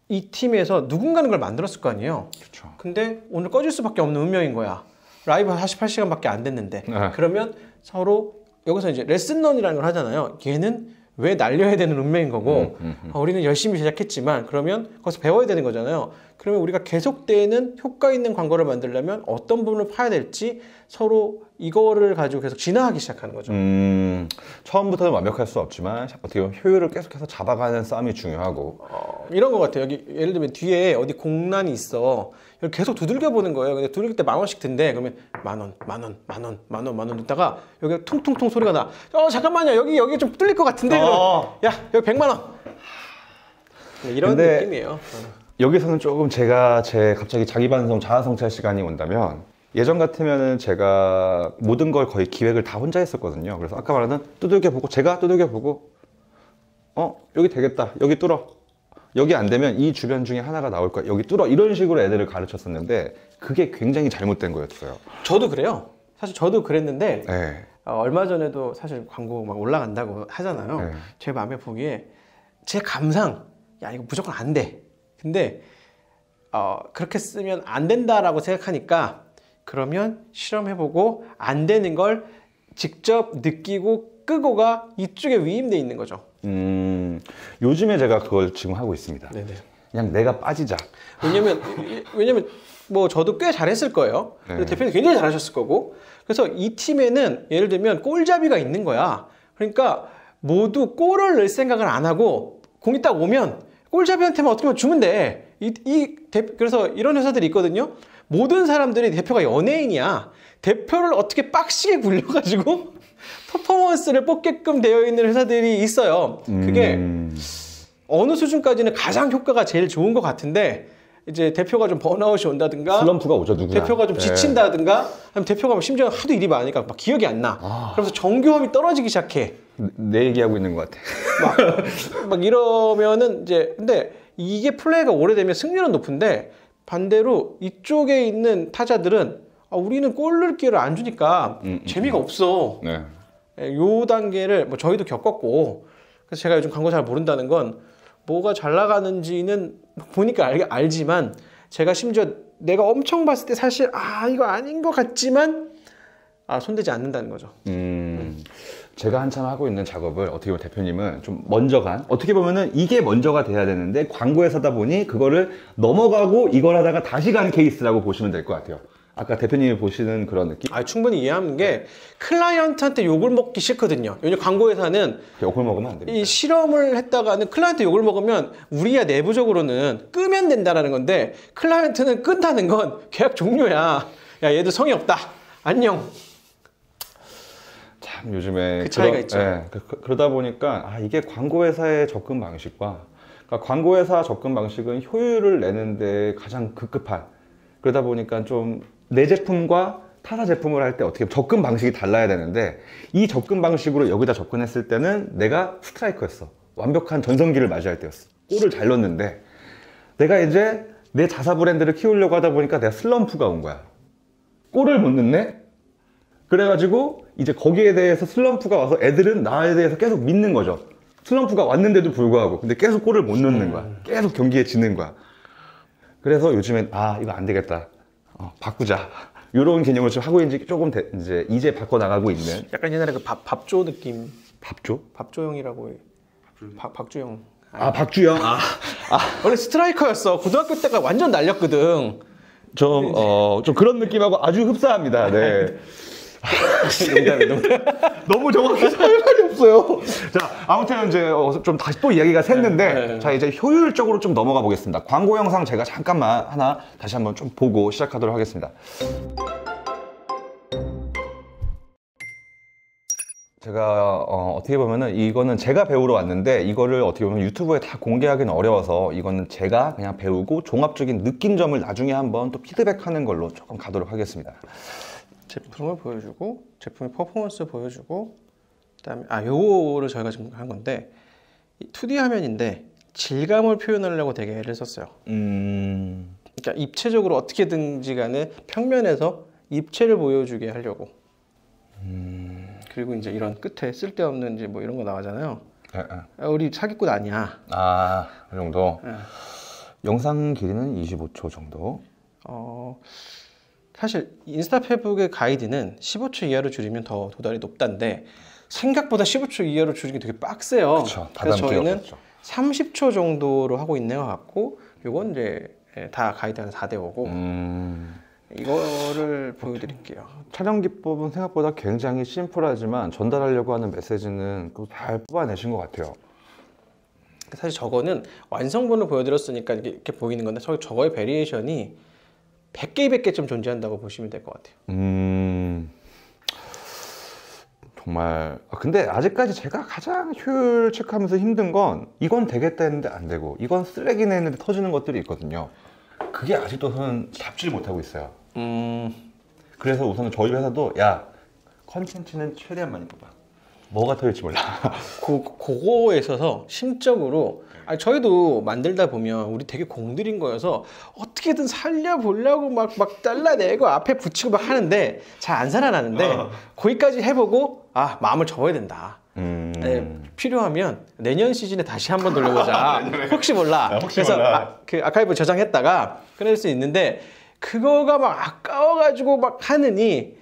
이 팀에서 누군가는 걸 만들었을 거 아니에요. 그렇죠. 근데 오늘 꺼질 수밖에 없는 운명인 거야. 라이브 48시간밖에 안 됐는데. 그러면 서로 여기서 이제 레슨런이라는 걸 하잖아요. 얘는 왜 날려야 되는 운명인 거고 우리는 열심히 제작했지만 그러면 거기서 배워야 되는 거잖아요. 그러면 우리가 계속되는 효과 있는 광고를 만들려면 어떤 부분을 파야 될지 서로 이거를 가지고 계속 진화하기 시작하는 거죠. 처음부터는 완벽할 수 없지만 어떻게 보면 효율을 계속해서 잡아가는 싸움이 중요하고 이런 것 같아요. 여기 예를 들면 뒤에 어디 공란이 있어. 여기 계속 두들겨 보는 거예요. 근데 두들길 때 10,000원씩 든대. 그러면 10,000원, 10,000원, 10,000원, 10,000원, 10,000원 넣다가 여기 퉁퉁퉁 소리가 나. 잠깐만요. 여기 좀 뚫릴 것 같은데. 야, 여기 100만 원. 이런 느낌이에요. 여기서는 조금 제가 갑자기 자기 반성, 자아 성찰 시간이 온다면 예전 같으면은 제가 모든 걸 거의 기획을 다 혼자 했었거든요. 그래서 아까 말하던 제가 두들겨보고 여기 되겠다. 여기 뚫어. 여기 안 되면 이 주변 중에 하나가 나올 거야. 여기 뚫어. 이런 식으로 애들을 가르쳤었는데 그게 굉장히 잘못된 거였어요. 저도 그래요. 사실 저도 그랬는데 네. 얼마 전에도 사실 광고 막 올라간다고 하잖아요. 네. 제 마음에 보기에 제 감상 야 이거 무조건 안 돼. 근데 그렇게 쓰면 안 된다라고 생각하니까 그러면 실험해보고 안 되는 걸 직접 느끼고 끄고가 이쪽에 위임돼 있는 거죠. 요즘에 제가 그걸 지금 하고 있습니다. 네네. 그냥 내가 빠지자. 왜냐면 뭐 저도 꽤 잘했을 거예요. 네. 대표님 굉장히 잘하셨을 거고. 그래서 이 팀에는 예를 들면 골잡이가 있는 거야. 그러니까 모두 골을 넣을 생각을 안 하고 공이 딱 오면 골잡이한테만 어떻게 보면 주면 돼. 그래서 이런 회사들이 있거든요. 모든 사람들이 대표가 연예인이야. 대표를 어떻게 빡시게 굴려가지고 퍼포먼스를 뽑게끔 되어 있는 회사들이 있어요. 그게 어느 수준까지는 가장 효과가 제일 좋은 것 같은데 이제 대표가 좀 번아웃이 온다든가 슬럼프가 오죠, 누구나. 대표가 좀 지친다든가 아니면 대표가 심지어 하도 일이 많으니까 막 기억이 안 나. 그러면서 정교함이 떨어지기 시작해. 내 얘기하고 있는 것 같아. 막 이러면은 이제 근데 이게 플레이가 오래되면 승률은 높은데 반대로 이쪽에 있는 타자들은 우리는 골 넣을 기회를 안 주니까 재미가 없어. 네. 요 단계를 뭐 저희도 겪었고 그래서 제가 요즘 광고 잘 모른다는 건 뭐가 잘 나가는지는 보니까 알지만 제가 심지어 내가 엄청 봤을 때 사실 이거 아닌 것 같지만 손대지 않는다는 거죠. 제가 한참 하고 있는 작업을 어떻게 보면 대표님은 좀 먼저 어떻게 보면은 이게 먼저가 돼야 되는데 광고회사다 보니 그거를 넘어가고 이걸 하다가 다시 간 케이스라고 보시면 될 것 같아요. 아까 대표님이 보시는 그런 느낌? 충분히 이해하는 게 클라이언트한테 욕을 먹기 싫거든요. 왜냐면 광고회사는 욕을 먹으면 안 됩니다. 이 실험을 했다가는 클라이언트 욕을 먹으면 우리야 내부적으로는 끄면 된다라는 건데 클라이언트는 끈다는 건 계약 종료야. 야 얘도 성의 없다. 안녕. 참 요즘에 그 차이가 있죠. 네, 그러다 보니까 이게 광고회사의 접근 방식과 그러니까 광고회사 접근 방식은 효율을 내는데 가장 급급한 그러다 보니까 좀 내 제품과 타사 제품을 할 때 어떻게 접근 방식이 달라야 되는데 이 접근 방식으로 여기다 접근했을 때는 내가 스트라이커였어. 완벽한 전성기를 맞이할 때였어. 골을 잘 넣었는데 내가 이제 내 자사 브랜드를 키우려고 하다 보니까 내가 슬럼프가 온 거야. 골을 못 넣네? 그래가지고 이제 거기에 대해서 슬럼프가 와서 애들은 나에 대해서 계속 믿는 거죠. 슬럼프가 왔는데도 불구하고 근데 계속 골을 못 넣는 거야. 계속 경기에 지는 거야. 그래서 요즘엔 이거 안 되겠다. 바꾸자. 이런 개념을 좀 하고 있는지 조금 이제 바꿔 나가고 있는. 약간 옛날에 그 밥조 느낌. 밥조? 박조영이라고 해. 박주영. 아, 박주영. 원래 스트라이커였어. 고등학교 때가 완전 날렸거든. 좀 그런 느낌하고 아주 흡사합니다. 네. 너무 정확해서 할 말이 없어요. 자, 아무튼 이제 좀 다시 또 이야기가 샜는데, 자, 이제 효율적으로 좀 넘어가 보겠습니다. 광고 영상 제가 잠깐만 하나 다시 한번 좀 보고 시작하도록 하겠습니다. 제가 어떻게 보면은 이거는 제가 배우러 왔는데 이거를 어떻게 보면 유튜브에 다 공개하기는 어려워서 이거는 제가 그냥 배우고 종합적인 느낀 점을 나중에 한번 또 피드백하는 걸로 조금 가도록 하겠습니다. 제품을 보여주고 제품의 퍼포먼스 보여주고 그다음에 요거를 저희가 지금 한 건데 2D 화면인데 질감을 표현하려고 되게 애를 썼어요. 그러니까 입체적으로 어떻게든지 간에 평면에서 입체를 보여주게 하려고. 그리고 이제 이런 끝에 쓸데없는 이제 뭐 이런 거 나가잖아요. 우리 사기꾼 아니야. 이 정도. 영상 길이는 25초 정도. 사실 인스타 페북의 가이드는 15초 이하로 줄이면 더 도달이 높다는데 생각보다 15초 이하로 줄이기 되게 빡세요. 그쵸, 그래서 저희는 어렵죠. 30초 정도로 하고 있는 것 같고 요건 이제 다 가이드는 4대 5고 이거를 보여드릴게요. 촬영 기법은 생각보다 굉장히 심플하지만 전달하려고 하는 메시지는 잘 뽑아내신 것 같아요. 사실 저거는 완성본을 보여드렸으니까 이렇게 보이는 건데 저거의 베리에이션이 100개, 200개쯤 존재한다고 보시면 될 것 같아요. 정말. 근데 아직까지 제가 가장 효율 체크하면서 힘든 건 이건 되겠다 했는데 안 되고 이건 쓰레기네 했는데 터지는 것들이 있거든요. 그게 아직도 저는 잡지를 못하고 있어요. 그래서 우선은 저희 회사도 야, 컨텐츠는 최대한 많이 뽑아. 뭐가 터질지 몰라. 그거에 있어서 심적으로 저희도 만들다 보면 우리 되게 공들인 거여서 어떻게든 살려보려고 막 잘라내고 앞에 붙이고 막 하는데 잘 안 살아나는데 거기까지 해보고 마음을 접어야 된다. 필요하면 내년 시즌에 다시 한번 돌려보자. 혹시 몰라. 그래서 그 아카이브 저장했다가 끊을 수 있는데 그거가 막 아까워가지고 막 하느니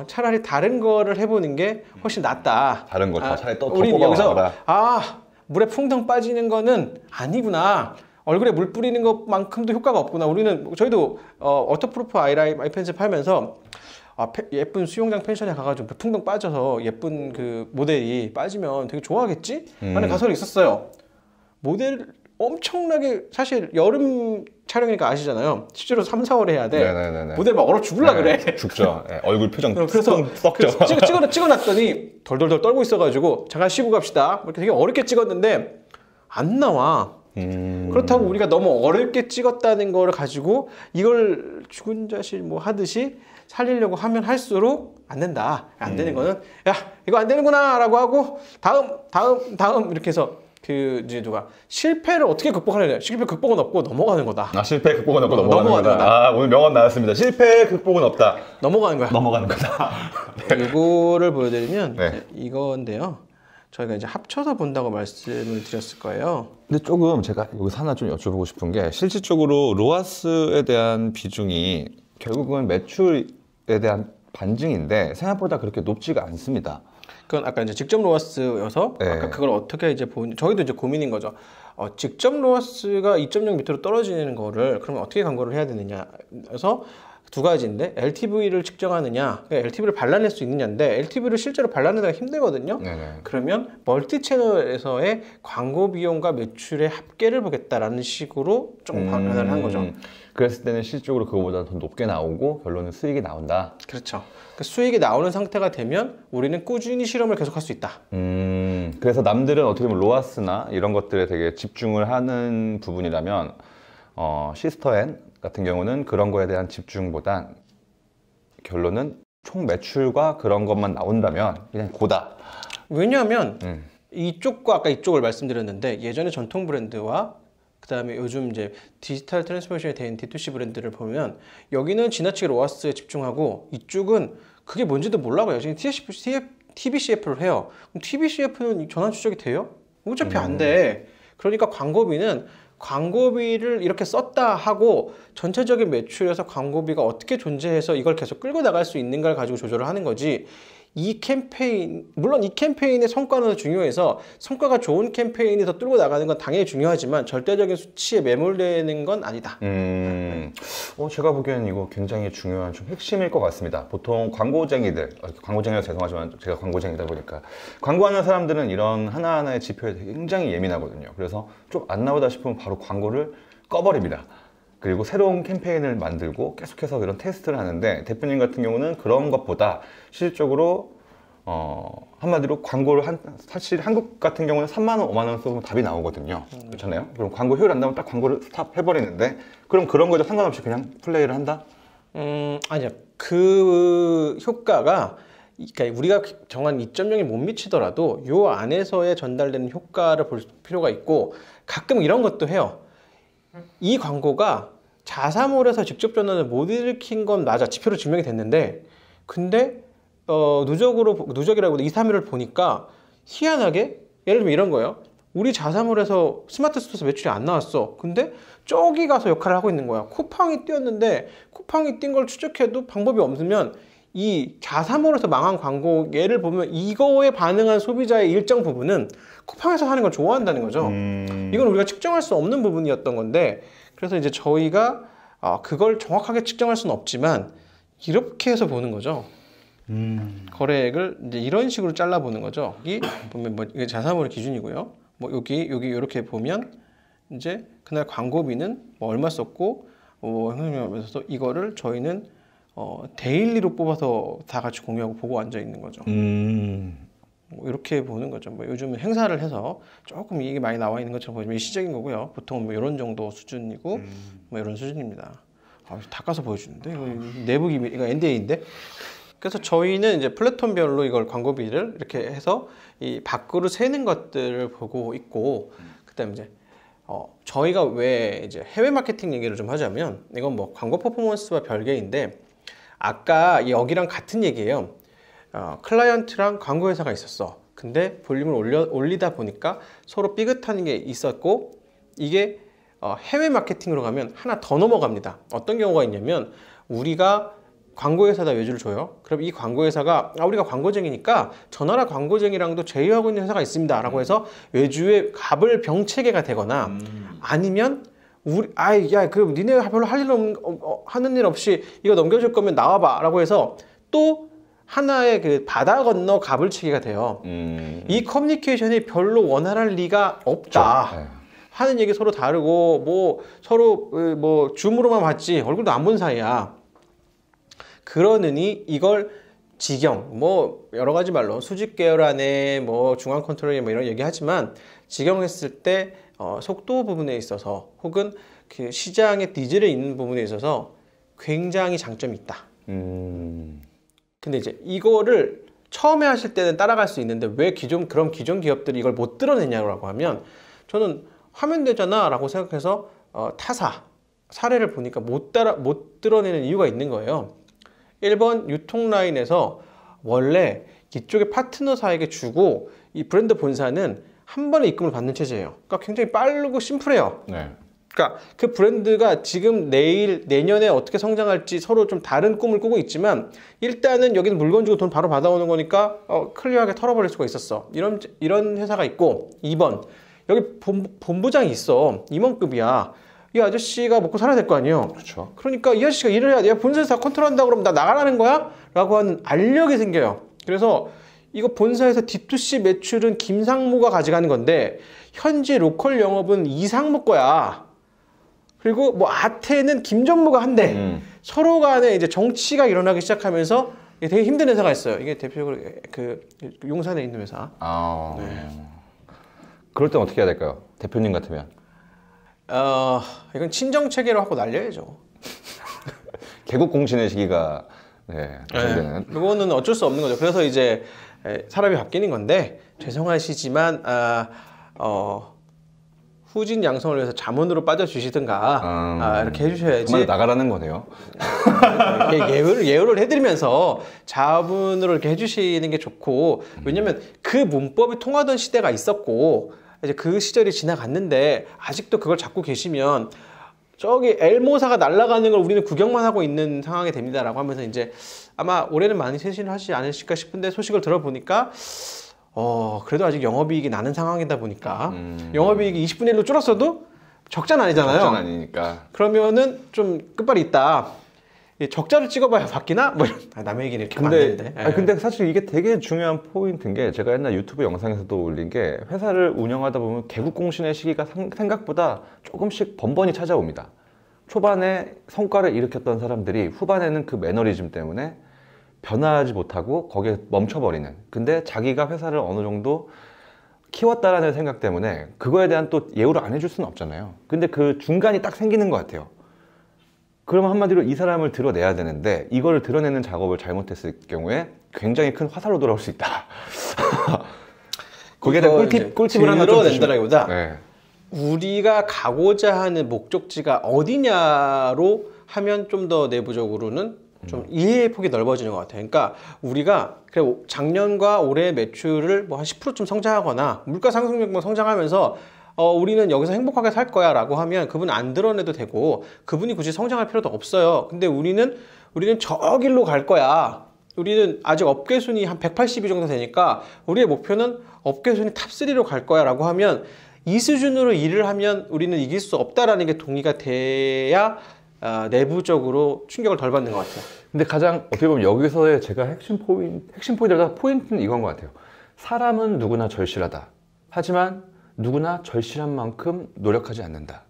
차라리 다른 거를 해보는 게 훨씬 낫다. 다른 거 차라리 또 우리 여기서 뽑아봐라. 물에 풍덩 빠지는 거는 아니구나. 얼굴에 물 뿌리는 것만큼도 효과가 없구나. 저희도 워터프루프 아이 펜슬 팔면서 예쁜 수영장 펜션에 가가지고 풍덩 빠져서 예쁜 그 모델이 빠지면 되게 좋아하겠지? 라는 가설이 있었어요. 모델 엄청나게 사실 여름 촬영이니까 아시잖아요. 실제로 3, 4월에 해야 돼. 네네네네. 모델 막 얼어 죽을라 그래. 죽죠. 얼굴 표정 그래서 썩죠. 찍어놨더니 덜덜덜 떨고 있어가지고 잠깐 쉬고 갑시다. 이렇게 되게 어렵게 찍었는데 안 나와. 그렇다고 우리가 너무 어렵게 찍었다는 거를 가지고 이걸 죽은 자식 뭐 하듯이 살리려고 하면 할수록 안 된다. 안 되는 거는 야 이거 안 되는구나 라고 하고 다음 이렇게 해서 이제 누가 실패를 어떻게 극복하느냐. 실패 극복은 없고 넘어가는 거다. 실패 극복은 없고 넘어가는 거다. 오늘 명언 나왔습니다. 실패 극복은 없다. 넘어가는 거야. 넘어가는 거다. 네. 이거를 보여드리면 이건데요. 저희가 이제 합쳐서 본다고 말씀을 드렸을 거예요. 근데 조금 제가 여기서 하나 좀 여쭤보고 싶은 게 실질적으로 로아스에 대한 비중이 결국은 매출에 대한 반증인데 생각보다 그렇게 높지가 않습니다. 그건 아까 이제 직접 로아스여서 아까 그걸 어떻게 이제 저희도 이제 고민인 거죠. 직접 로아스가 2.0 밑으로 떨어지는 거를 그러면 어떻게 광고를 해야 되느냐. 그래서 두 가지인데 LTV를 측정하느냐, LTV를 발라낼 수 있느냐인데 LTV를 실제로 발라내기가 힘들거든요. 그러면 멀티 채널에서의 광고 비용과 매출의 합계를 보겠다라는 식으로 조금 변화를 한 거죠. 그랬을 때는 실질적으로 그거보다 더 높게 나오고 결론은 수익이 나온다. 그렇죠. 그 수익이 나오는 상태가 되면 우리는 꾸준히 실험을 계속할 수 있다. 그래서 남들은 어떻게 보면 로아스나 이런 것들에 되게 집중을 하는 부분이라면 시스터앤 같은 경우는 그런 거에 대한 집중보단 결론은 총 매출과 그런 것만 나온다면 그냥 고다. 왜냐하면 이쪽과 아까 이쪽을 말씀드렸는데 예전에 전통 브랜드와 그다음에 요즘 이제 디지털 트랜스포메이션이 된 D2C 브랜드를 보면 여기는 지나치게 로아스에 집중하고 이쪽은 그게 뭔지도 몰라요. 지금 TBCF를 해요. 그럼 TBCF는 전환 추적이 돼요? 어차피 안 돼. 그러니까 광고비를 이렇게 썼다 하고 전체적인 매출에서 광고비가 어떻게 존재해서 이걸 계속 끌고 나갈 수 있는가를 가지고 조절을 하는 거지 이 캠페인, 물론 이 캠페인의 성과는 중요해서 성과가 좋은 캠페인이 더 뚫고 나가는 건 당연히 중요하지만 절대적인 수치에 매몰되는 건 아니다. 제가 보기에는 이거 굉장히 중요한 좀 핵심일 것 같습니다. 보통 광고쟁이들, 광고쟁이라 죄송하지만 제가 광고쟁이다 보니까 광고하는 사람들은 이런 하나하나의 지표에 굉장히 예민하거든요. 그래서 좀 안 나오다 싶으면 바로 광고를 꺼버립니다. 그리고 새로운 캠페인을 만들고 계속해서 이런 테스트를 하는데, 대표님 같은 경우는 그런 것보다 실질적으로 한마디로 광고를 사실 한국 같은 경우는 3만 원, 5만 원 쓰면 답이 나오거든요. 그렇잖아요. 그럼 광고 효율 안 나오면 딱 광고를 스탑 해버리는데, 그럼 그런 거죠. 상관없이 그냥 플레이를 한다? 아니요. 그 효과가, 그러니까 우리가 정한 2.0에 못 미치더라도 요 안에서의 전달되는 효과를 볼 필요가 있고, 가끔 이런 것도 해요. 이 광고가 자사몰에서 직접 전환을 못 일으킨 건 맞아. 지표로 증명이 됐는데, 근데 누적이라고 2, 3일을 보니까 희한하게, 예를 들면 이런 거예요. 우리 자사몰에서 스마트 스토어에서 매출이 안 나왔어. 근데 저기 가서 역할을 하고 있는 거야. 쿠팡이 뛰었는데 쿠팡이 뛴 걸 추적해도 방법이 없으면 이 자사몰에서 망한 광고 예를 보면 이거에 반응한 소비자의 일정 부분은 쿠팡에서 하는 걸 좋아한다는 거죠. 이건 우리가 측정할 수 없는 부분이었던 건데, 그래서 이제 저희가 그걸 정확하게 측정할 수는 없지만 이렇게 해서 보는 거죠. 거래액을 이제 이런 식으로 잘라보는 거죠. 여기 보면 뭐 이게 자사몰의 기준이고요. 뭐 여기 이렇게 보면 이제 그날 광고비는 뭐 얼마 썼고 하면서 이거를 저희는 데일리로 뽑아서 다 같이 공유하고 보고 앉아 있는 거죠. 뭐 이렇게 보는 거죠. 뭐 요즘은 행사를 해서 조금 이게 많이 나와 있는 것처럼 보이지만 시적인 거고요. 보통 뭐 이런 정도 수준이고 뭐 이런 수준입니다. 닦아서 보여주는데 이거 내부 기밀, 이거 NDA인데. 그래서 저희는 이제 플랫폼별로 이걸 광고비를 이렇게 해서 이 밖으로 새는 것들을 보고 있고, 그다음에 이제 저희가 왜 이제 해외 마케팅 얘기를 좀 하자면, 이건 뭐 광고 퍼포먼스와 별개인데, 아까 여기랑 같은 얘기예요. 클라이언트랑 광고 회사가 있었어. 근데 볼륨을 올리다 보니까 서로 삐끗하는 게 있었고, 이게 해외 마케팅으로 가면 하나 더 넘어갑니다. 어떤 경우가 있냐면, 우리가 광고회사다 외주를 줘요. 그럼 이 광고회사가 우리가 광고쟁이니까 저 나라 광고쟁이랑도 제휴하고 있는 회사가 있습니다 라고 해서 외주의 값을 병체계가 되거나, 아니면 그럼 니네 별로 하는 일 없이 이거 넘겨줄 거면 나와봐 라고 해서 또 하나의 그 바다 건너 값을 치기가 돼요. 이 커뮤니케이션이 별로 원활할 리가 없다. 그렇죠. 네. 하는 얘기 서로 다르고, 뭐 서로 뭐 줌으로만 봤지 얼굴도 안 본 사이야. 그러느니 이걸 뭐 여러 가지 말로 수직 계열 안에 뭐 중앙 컨트롤이 뭐 이런 얘기하지만, 직영했을 때 속도 부분에 있어서 혹은 그 시장의 니즈에 있는 부분에 있어서 굉장히 장점이 있다. 근데 이제 이거를 처음에 하실 때는 따라갈 수 있는데 왜 그럼 기존 기업들이 이걸 못 드러내냐고 하면, 저는 하면 되잖아 라고 생각해서 타사 사례를 보니까 못 드러내는 이유가 있는 거예요. 1번 유통 라인에서 원래 이쪽에 파트너사에게 주고 이 브랜드 본사는 한 번에 입금을 받는 체제예요. 그러니까 굉장히 빠르고 심플해요. 네. 그러니까 그 브랜드가 지금 내년에 어떻게 성장할지 서로 좀 다른 꿈을 꾸고 있지만, 일단은 여기는 물건 주고 돈 바로 받아오는 거니까 클리어하게 털어버릴 수가 있었어. 이런 회사가 있고, 2번 여기 본부장이 있어. 임원급이야. 이 아저씨가 먹고 살아야 될 거 아니에요. 그렇죠. 그러니까 이 아저씨가 일을 해야 돼. 본사에서 다 컨트롤한다고 그러면 나 나가라는 거야? 라고 하는 알력이 생겨요. 그래서 이거 본사에서 D2C 매출은 김상무가 가져가는 건데 현지 로컬 영업은 이상무 거야. 그리고 뭐 아태는 김정무가 한대. 서로 간에 이제 정치가 일어나기 시작하면서 되게 힘든 회사가 있어요. 이게 대표적으로 그 용산에 있는 회사. 네. 그럴 땐 어떻게 해야 될까요? 대표님 같으면. 이건 친정 체계로 하고 날려야죠. 개국 공신의 시기가 되는. 그거는 어쩔 수 없는 거죠. 그래서 이제 사람이 바뀌는 건데, 죄송하시지만 후진 양성을 위해서 자문으로 빠져주시든가 이렇게 해주셔야지. 정말 나가라는 거네요. 예우를 해드리면서 자문으로 이렇게 해주시는 게 좋고, 왜냐면 그 문법이 통하던 시대가 있었고 이제 그 시절이 지나갔는데 아직도 그걸 잡고 계시면 저기 엘모사가 날아가는 걸 우리는 구경만 하고 있는 상황이 됩니다라고 하면서 이제 아마 올해는 많이 쇄신을 하지 않으실까 싶은데 소식을 들어보니까 그래도 아직 영업이익이 나는 상황이다 보니까 영업이익이 20분의 1로 줄었어도 적자는 아니잖아요. 적자는 아니니까. 그러면은 좀 끝발이 있다. 적자를 찍어봐야 바뀌나? 뭐 이런 남의 얘기는 이렇게 근데, 하면 근데 사실 이게 되게 중요한 포인트인 게 제가 옛날 유튜브 영상에서도 올린 게 회사를 운영하다 보면 개국공신의 시기가 생각보다 조금씩 번번이 찾아옵니다. 초반에 성과를 일으켰던 사람들이 후반에는 그 매너리즘 때문에 변화하지 못하고 거기에 멈춰버리는. 근데 자기가 회사를 어느 정도 키웠다라는 생각 때문에 그거에 대한 또 예우를 안 해줄 수는 없잖아요. 근데 그 중간이 딱 생기는 것 같아요. 그러면 한마디로 이 사람을 드러내야 되는데 이거를 드러내는 작업을 잘못했을 경우에 굉장히 큰 화살로 돌아올 수 있다. 거기에 대한 꿀팁을 하나 좀 드러낸다기보다 네. 우리가 가고자 하는 목적지가 어디냐로 하면 좀 더 내부적으로는 좀 이해의 폭이 넓어지는 것 같아요. 그러니까 우리가 그래 작년과 올해 매출을 뭐 한 10%쯤 성장하거나 물가 상승률 성장하면서 우리는 여기서 행복하게 살 거야 라고 하면 그분 안 드러내도 되고 그분이 굳이 성장할 필요도 없어요. 근데 우리는 저 길로 갈 거야. 우리는 아직 업계 순위 한 180위 정도 되니까 우리의 목표는 업계 순위 탑3로 갈 거야 라고 하면 이 수준으로 일을 하면 우리는 이길 수 없다라는 게 동의가 돼야 내부적으로 충격을 덜 받는 것 같아요. 근데 가장 어떻게 보면 여기서의 제가 핵심 포인트보다 포인트는 이건 것 같아요. 사람은 누구나 절실하다. 하지만 누구나 절실한 만큼 노력하지 않는다.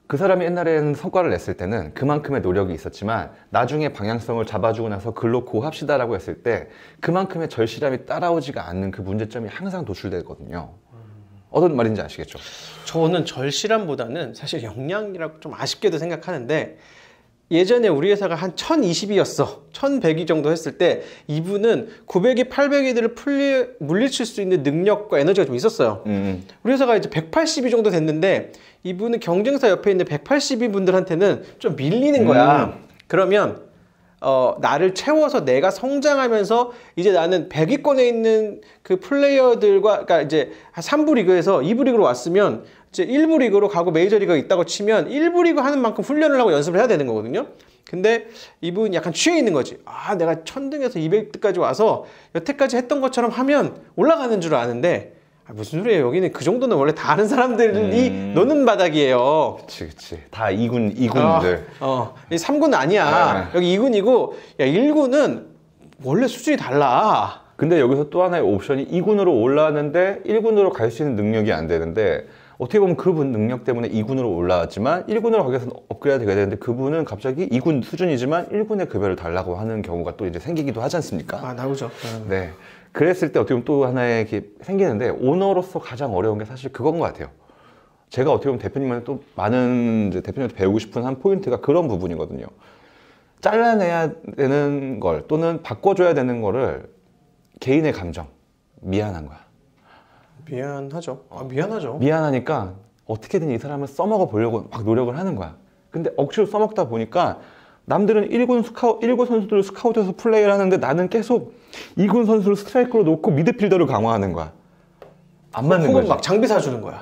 그 사람이 옛날에는 성과를 냈을 때는 그만큼의 노력이 있었지만 나중에 방향성을 잡아주고 나서 글로 고합시다라고 했을 때 그만큼의 절실함이 따라오지가 않는 그 문제점이 항상 도출되거든요. 어떤 말인지 아시겠죠? 저는 절실함보다는 사실 역량이라고 좀 아쉽게도 생각하는데 예전에 우리 회사가 한 1020이었어. 1100이 정도 했을 때 이분은 900이 800이들을 물리칠 수 있는 능력과 에너지가 좀 있었어요. 우리 회사가 이제 180이 정도 됐는데 이분은 경쟁사 옆에 있는 182 분들한테는 좀 밀리는 거야. 그러면 나를 채워서 내가 성장하면서 이제 나는 100위권에 있는 그 플레이어들과 그러니까 이제 3부 리그에서 2부 리그로 왔으면 이제 1부 리그로 가고 메이저 리그가 있다고 치면 1부 리그 하는 만큼 훈련을 하고 연습을 해야 되는 거거든요. 근데 이분 약간 취해 있는 거지. 내가 1000등에서 200등까지 와서 여태까지 했던 것처럼 하면 올라가는 줄 아는데 무슨 소리예요. 여기는 그 정도는 원래 다 아는 사람들이 노는 바닥이에요. 그치. 다 2군들. 3군 아니야. 여기 2군이고, 야, 1군은 원래 수준이 달라. 근데 여기서 또 하나의 옵션이 2군으로 올라왔는데 1군으로 갈 수 있는 능력이 안 되는데 어떻게 보면 그분 능력 때문에 2군으로 올라왔지만 1군으로 가기 위해서는 업그레이드가 되는데 그분은 갑자기 2군 수준이지만 1군의 급여를 달라고 하는 경우가 또 이제 생기기도 하지 않습니까? 나오죠. 네. 그랬을 때 어떻게 보면 또 하나의 게 생기는데 오너로서 가장 어려운 게 사실 그건 것 같아요. 제가 어떻게 보면 대표님한테 또 많은 이제 대표님한테 배우고 싶은 한 포인트가 그런 부분이거든요. 잘라내야 되는 걸 또는 바꿔줘야 되는 거를 개인의 감정, 미안한 거야. 미안하죠. 미안하죠. 미안하니까 어떻게든 이 사람을 써먹어 보려고 막 노력을 하는 거야. 근데 억지로 써먹다 보니까 남들은 1군 선수들을 스카우트해서 플레이를 하는데 나는 계속 2군 선수를 스트라이크로 놓고 미드필더를 강화하는 거야. 안 맞는 거지. 혹은 막 장비 사주는 거야.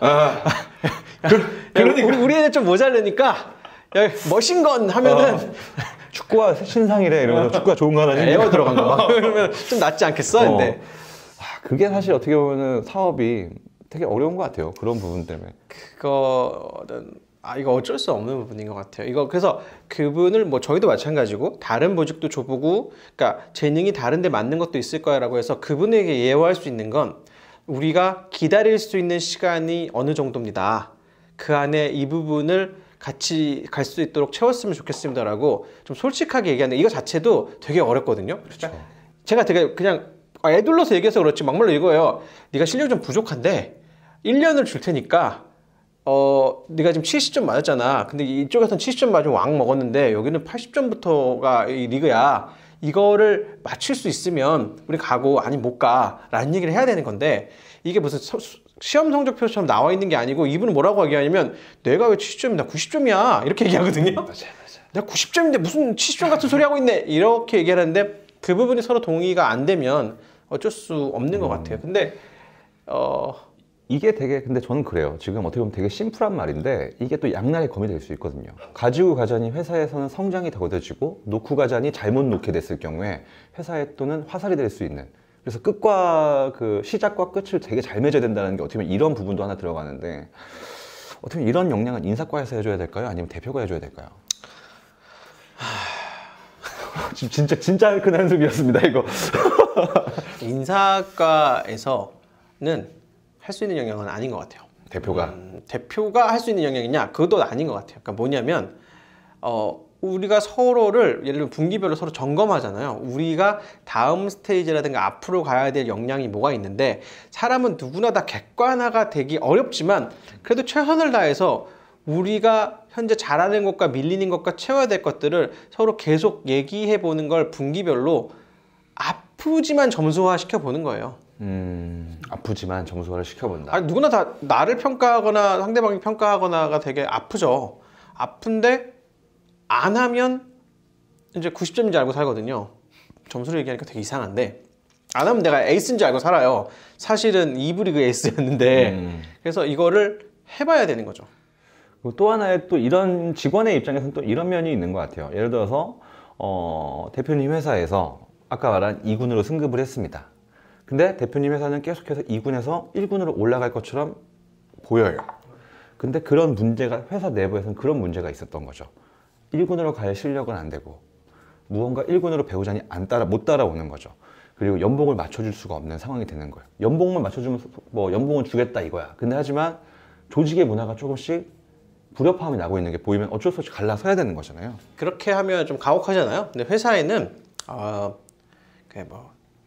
그러니까 우리 애들 좀 모자르니까 야, 머신건 하면은 축구가 신상이래 이러면서 축구가 좋은 거 하나 에어 들어간 거 막 그러면 좀 낫지 않겠어? 근데 그게 사실 어떻게 보면은 사업이 되게 어려운 것 같아요. 그런 부분 때문에. 그거는 이거 어쩔 수 없는 부분인 것 같아요. 이거 그래서 그분을 뭐 저희도 마찬가지고 다른 보직도 줘보고 그러니까 재능이 다른데 맞는 것도 있을 거야라고 해서 그분에게 예우할 수 있는 건 우리가 기다릴 수 있는 시간이 어느 정도입니다. 그 안에 이 부분을 같이 갈 수 있도록 채웠으면 좋겠습니다라고 좀 솔직하게 얘기하는 이거 자체도 되게 어렵거든요. 그렇죠. 제가 되게 그냥 애둘러서 얘기해서 그렇지 막말로 이거예요. 네가 실력이 좀 부족한데 1년을 줄 테니까 네가 지금 70점 맞았잖아. 근데 이쪽에서는 70점 맞으면 왕 먹었는데 여기는 80점부터가 이 리그야. 이거를 맞출 수 있으면 우리 가고 아니 못 가 라는 얘기를 해야 되는 건데 이게 무슨 시험 성적표처럼 나와 있는 게 아니고 이분은 뭐라고 얘기하냐면 내가 왜 70점이야 나 90점이야 이렇게 얘기하거든요. 맞아. 내가 90점인데 무슨 70점 같은 소리 하고 있네 이렇게 얘기하는데 그 부분이 서로 동의가 안 되면 어쩔 수 없는 것 같아요. 근데 이게 되게 근데 저는 그래요. 지금 어떻게 보면 되게 심플한 말인데 이게 또 양날의 검이 될 수 있거든요. 가지고 가자니 회사에서는 성장이 더뎌지고 놓고 가자니 잘못 놓게 됐을 경우에 회사에 또는 화살이 될 수 있는, 그래서 끝과 그 시작과 끝을 되게 잘 맺어야 된다는 게 어떻게 보면 이런 부분도 하나 들어가는데, 어떻게 보면 이런 역량은 인사과에서 해줘야 될까요? 아니면 대표가 해줘야 될까요? 진짜 큰 한숨이었습니다 이거. 인사과에서는 할 수 있는 영역은 아닌 것 같아요. 대표가 할 수 있는 영역이냐? 그것도 아닌 것 같아요. 그러니까 뭐냐면 우리가 서로를 예를 들면 분기별로 서로 점검하잖아요. 우리가 다음 스테이지라든가 앞으로 가야 될 역량이 뭐가 있는데, 사람은 누구나 다 객관화가 되기 어렵지만 그래도 최선을 다해서 우리가 현재 잘하는 것과 밀리는 것과 채워야 될 것들을 서로 계속 얘기해 보는 걸 분기별로 아프지만 점수화 시켜보는 거예요. 아프지만 점수화를 시켜본다. 아니, 누구나 다 나를 평가하거나 상대방이 평가하거나가 되게 아프죠. 아픈데 안 하면 이제 90점인 줄 알고 살거든요. 점수를 얘기하니까 되게 이상한데, 안 하면 내가 에이스인 줄 알고 살아요. 사실은 2부 리그 에이스였는데. 그래서 이거를 해봐야 되는 거죠. 그리고 또 하나의 또 이런 직원의 입장에서는 또 이런 면이 있는 것 같아요. 예를 들어서 대표님 회사에서 아까 말한 2군으로 승급을 했습니다. 근데 대표님 회사는 계속해서 2군에서 1군으로 올라갈 것처럼 보여요. 근데 그런 문제가 회사 내부에서는 그런 문제가 있었던 거죠. 1군으로 갈 실력은 안 되고 무언가 1군으로 배우자니 못 따라오는 거죠. 그리고 연봉을 맞춰줄 수가 없는 상황이 되는 거예요. 연봉만 맞춰주면 뭐 연봉은 주겠다 이거야. 근데 하지만 조직의 문화가 조금씩 불협화음이 나고 있는 게 보이면 어쩔 수 없이 갈라서야 되는 거잖아요. 그렇게 하면 좀 가혹하잖아요. 근데 회사에는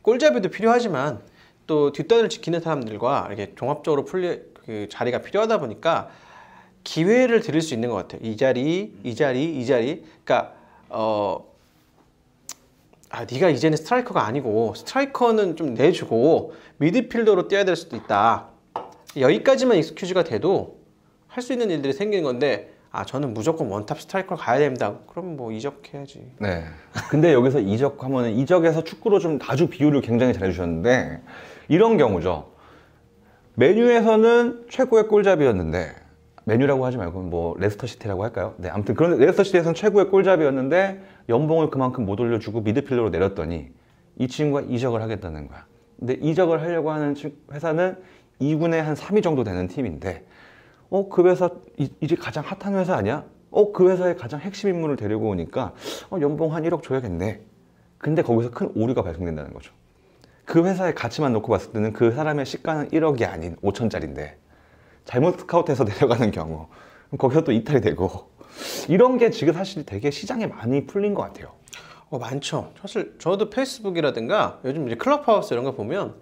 꼴잡이도 필요하지만 또 뒷단을 지키는 사람들과 이렇게 종합적으로 그 자리가 필요하다 보니까 기회를 드릴 수 있는 것 같아요. 이 자리. 그러니까 네가 이제는 스트라이커가 아니고 스트라이커는 좀 내주고 미드필더로 뛰어야 될 수도 있다. 여기까지만 익스큐즈가 돼도 할 수 있는 일들이 생기는 건데, 저는 무조건 원탑 스트라이커로 가야 됩니다. 그럼 뭐 이적해야지. 네. 근데 여기서 이적하면은 이적에서 축구로 좀 아주 비유를 굉장히 잘 해주셨는데, 이런 경우죠. 메뉴에서는 최고의 골잡이였는데, 메뉴라고 하지 말고 뭐 레스터시티라고 할까요? 네, 아무튼 그런 레스터시티에서는 최고의 골잡이였는데 연봉을 그만큼 못 올려주고 미드필더로 내렸더니 이 친구가 이적을 하겠다는 거야. 근데 이적을 하려고 하는 회사는 2군에 한 3위 정도 되는 팀인데, 그 회사 이제 가장 핫한 회사 아니야? 그 회사의 가장 핵심 인물을 데리고 오니까 연봉 한 1억 줘야겠네. 근데 거기서 큰 오류가 발생된다는 거죠. 그 회사의 가치만 놓고 봤을 때는 그 사람의 시가는 1억이 아닌 5천짜리인데 잘못 스카우트해서 내려가는 경우, 그럼 거기서 또 이탈이 되고, 이런 게 지금 사실 되게 시장에 많이 풀린 것 같아요. 많죠. 사실 저도 페이스북이라든가 요즘 이제 클럽하우스 이런 거 보면